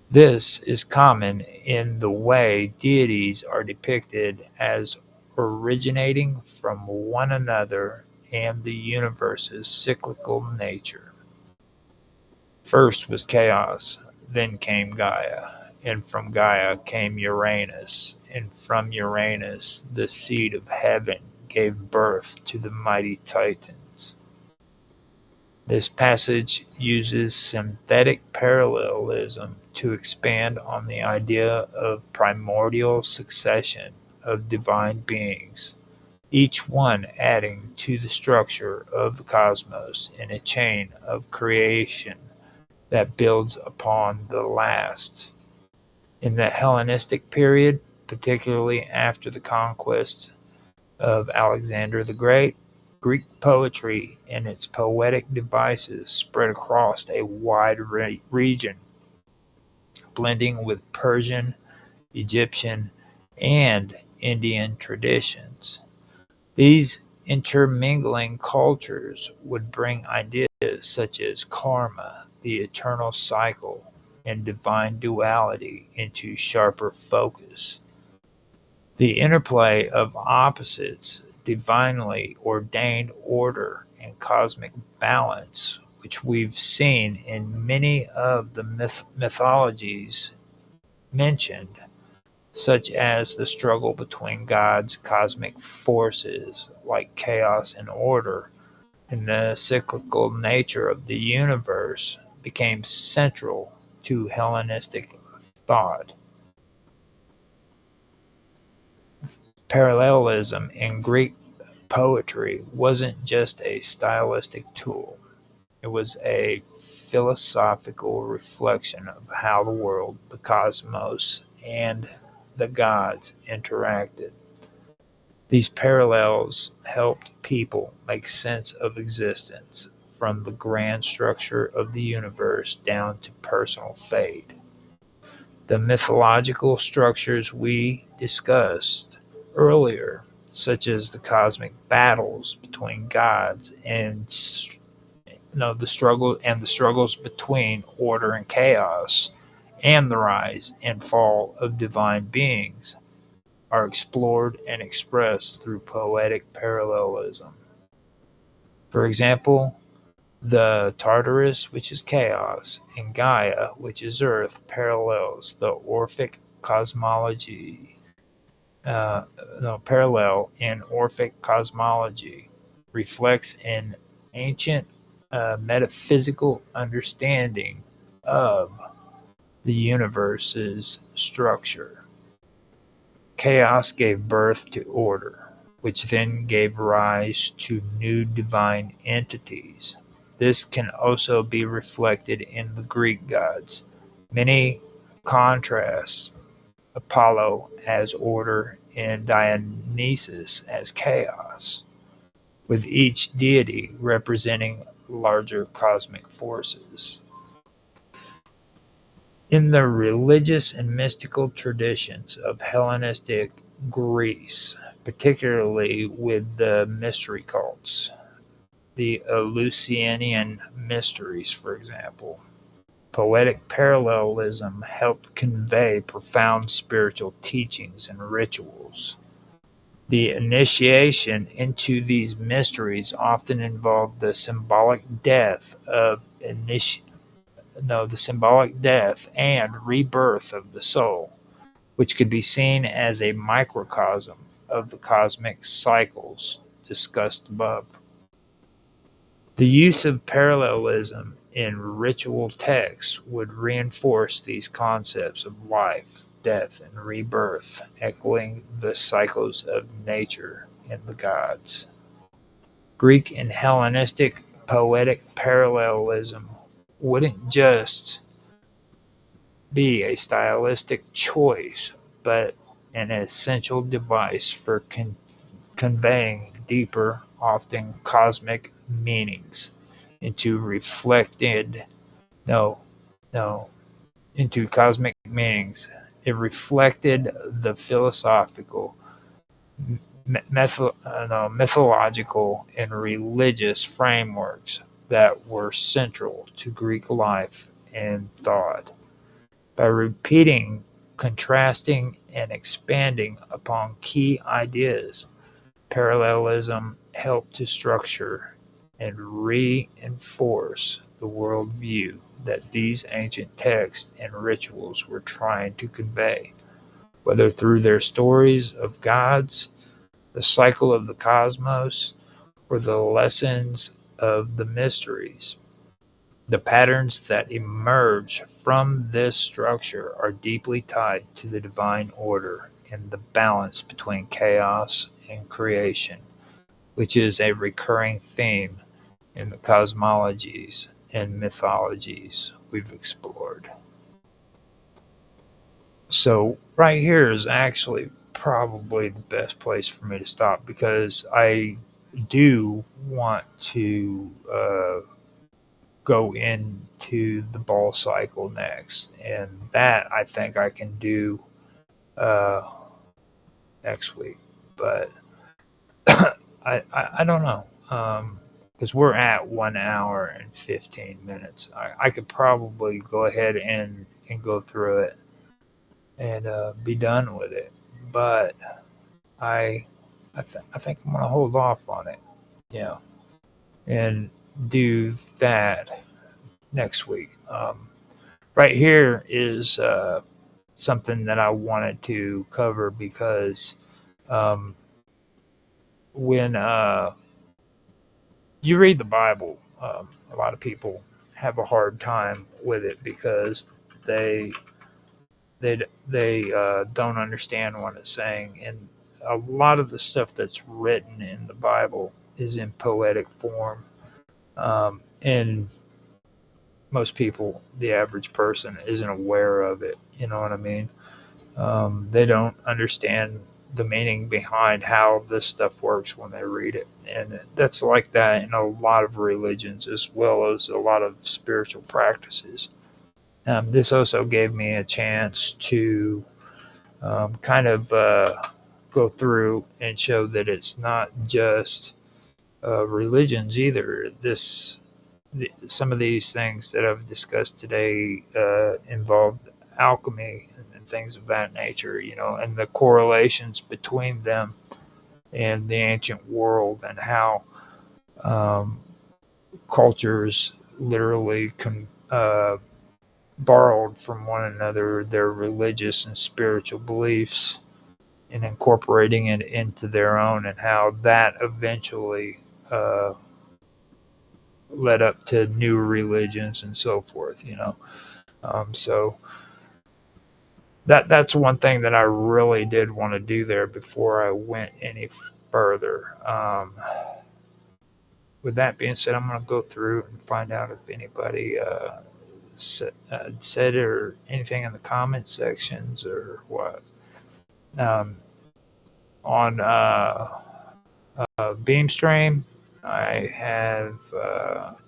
This is common in the way deities are depicted as originating from one another and the universe's cyclical nature. First was chaos, then came Gaia, and from Gaia came Uranus, and from Uranus the seed of heaven gave birth to the mighty Titans. This passage uses synthetic parallelism to expand on the idea of primordial succession of divine beings, each one adding to the structure of the cosmos in a chain of creation that builds upon the last. In the Hellenistic period, particularly after the conquest of Alexander the Great, Greek poetry and its poetic devices spread across a wide region, blending with Persian, Egyptian, and Indian traditions. These intermingling cultures would bring ideas such as karma, the eternal cycle, and divine duality into sharper focus. The interplay of opposites, divinely ordained order, and cosmic balance, which we've seen in many of the mythologies mentioned, such as the struggle between God's cosmic forces like chaos and order, and the cyclical nature of the universe, became central to Hellenistic thought. Parallelism in Greek poetry wasn't just a stylistic tool, it was a philosophical reflection of how the world, the cosmos, and the gods interacted. These parallels helped people make sense of existence, from the grand structure of the universe down to personal fate. The mythological structures we discussed earlier, such as the cosmic battles between gods and the struggles between order and chaos, and the rise and fall of divine beings, are explored and expressed through poetic parallelism. For example, the Tartarus, which is chaos, and Gaia, which is earth, parallels the Orphic cosmology. Parallel in Orphic cosmology reflects an ancient metaphysical understanding of the universe's structure. Chaos gave birth to order, which then gave rise to new divine entities. This can also be reflected in the Greek gods. Many contrasts Apollo as order and Dionysus as chaos, with each deity representing larger cosmic forces. In the religious and mystical traditions of Hellenistic Greece, particularly with the mystery cults, the Eleusinian mysteries, for example, poetic parallelism helped convey profound spiritual teachings and rituals. The initiation into these mysteries often involved the symbolic death and rebirth of the soul, which could be seen as a microcosm of the cosmic cycles discussed above. The use of parallelism in ritual texts would reinforce these concepts of life, death, and rebirth, echoing the cycles of nature and the gods. Greek and Hellenistic poetic parallelism wouldn't just be a stylistic choice, but an essential device for conveying deeper, often cosmic meanings into reflected no no into cosmic meanings. It reflected the philosophical, mythological, and religious frameworks that were central to Greek life and thought. By repeating, contrasting, and expanding upon key ideas, parallelism helped to structure and reinforce the worldview that these ancient texts and rituals were trying to convey, whether through their stories of gods, the cycle of the cosmos, or the lessons of the mysteries. The patterns that emerge from this structure are deeply tied to the divine order and the balance between chaos and creation, which is a recurring theme in the cosmologies and mythologies we've explored. So, right here is actually probably the best place for me to stop because I do want to go into the ball cycle next, and that I think I can do uh, next week. But I don't know because we're at 1 hour and 15 minutes. I could probably go ahead and go through it and be done with it, but I I think I'm gonna hold off on it. Yeah, and do that next week. Right here is something that I wanted to cover because um, when you read the Bible, a lot of people have a hard time with it because they they don't understand what it's saying, and a lot of the stuff that's written in the Bible is in poetic form, and most people, the average person, isn't aware of it. You know what I mean? They don't understand the meaning behind how this stuff works when they read it. And that's like that in a lot of religions as well as a lot of spiritual practices. This also gave me a chance to kind of go through and show that it's not just religions either. Some of these things that I've discussed today involved alchemy and things of that nature, and the correlations between them and the ancient world, and how um, cultures literally borrowed from one another their religious and spiritual beliefs and incorporating it into their own, and how that eventually uh, led up to new religions and so forth. So that's one thing that I really did want to do there before I went any further. With that being said, I'm going to go through and find out if anybody said or anything in the comment sections or what. Um, on Beamstream, I have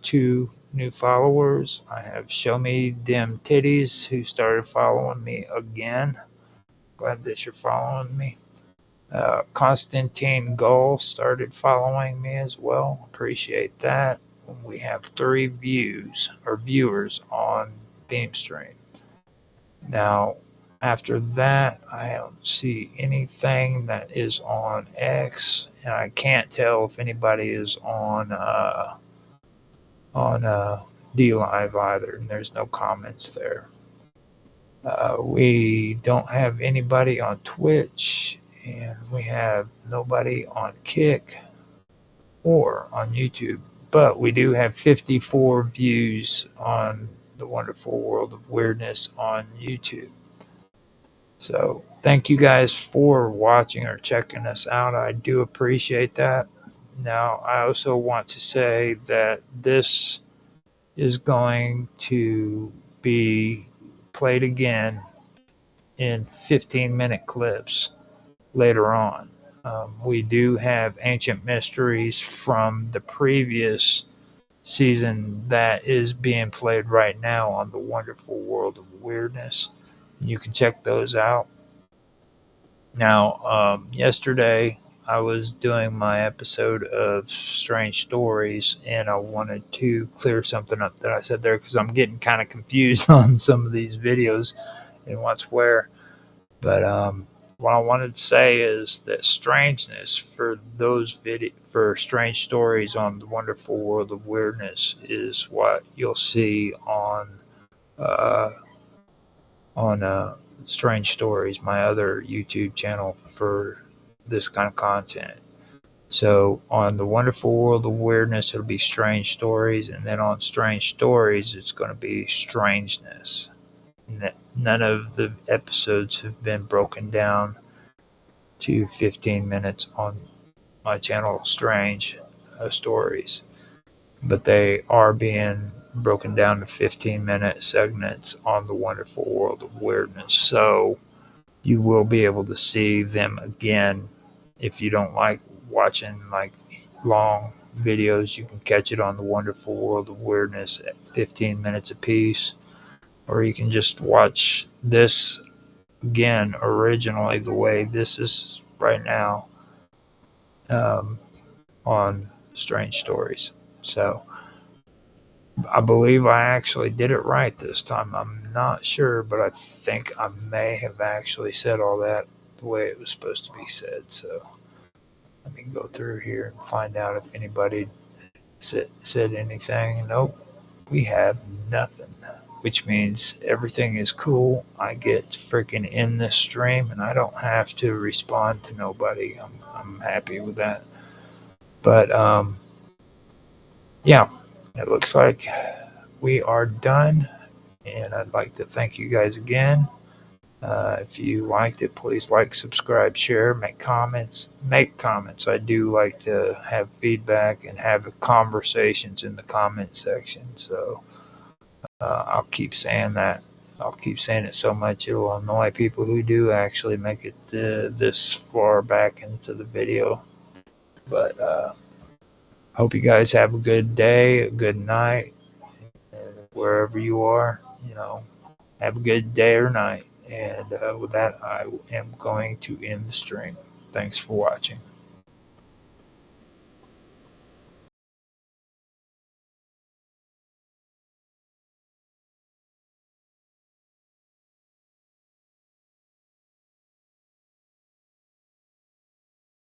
2 new followers. I have Show Me Dem Titties, who started following me again. Glad that you're following me. Constantine Gull started following me as well. Appreciate that. We have 3 viewers on Beamstream. Now, after that, I don't see anything that is on X, and I can't tell if anybody is on D Live either. And there's no comments there. We don't have anybody on Twitch, and we have nobody on Kick or on YouTube. But we do have 54 views on The Wonderful World of Weirdness on YouTube. So thank you guys for watching or checking us out. I do appreciate that. Now, I also want to say that this is going to be played again in 15-minute clips later on. We do have Ancient Mysteries from the previous season that is being played right now on The Wonderful World of Weirdness. You can check those out. Now, yesterday I was doing my episode of Strange Stories, and I wanted to clear something up that I said there because I'm getting kind of confused on some of these videos and what's where. But what I wanted to say is that strangeness for for Strange Stories on The Wonderful World of Weirdness is what you'll see uh, on Strange Stories, my other YouTube channel for this kind of content. So on The Wonderful World of Weirdness, it'll be Strange Stories, and then on Strange Stories, it's going to be Strangeness. None of the episodes have been broken down to 15 minutes on my channel, Strange Stories, but they are being broken down to 15-minute segments on The Wonderful World of Weirdness. So you will be able to see them again. If you don't like watching like long videos, you can catch it on The Wonderful World of Weirdness at 15 minutes apiece. Or you can just watch this again originally the way this is right now on Strange Stories. So I believe I actually did it right this time. I'm not sure, but I think I may have actually said all that the way it was supposed to be said. So let me go through here and find out if anybody said anything. Nope, we have nothing, which means everything is cool. I get freaking in this stream and I don't have to respond to nobody. I'm happy with that. But yeah, it looks like we are done, and I'd like to thank you guys again. If you liked it, please like, subscribe, share, make comments. I do like to have feedback and have conversations in the comment section. So I'll keep saying that. I'll keep saying it so much it will annoy people who do actually make it this far back into the video. But hope you guys have a good day, a good night, wherever you are. Have a good day or night. And with that, I am going to end the stream. Thanks for watching.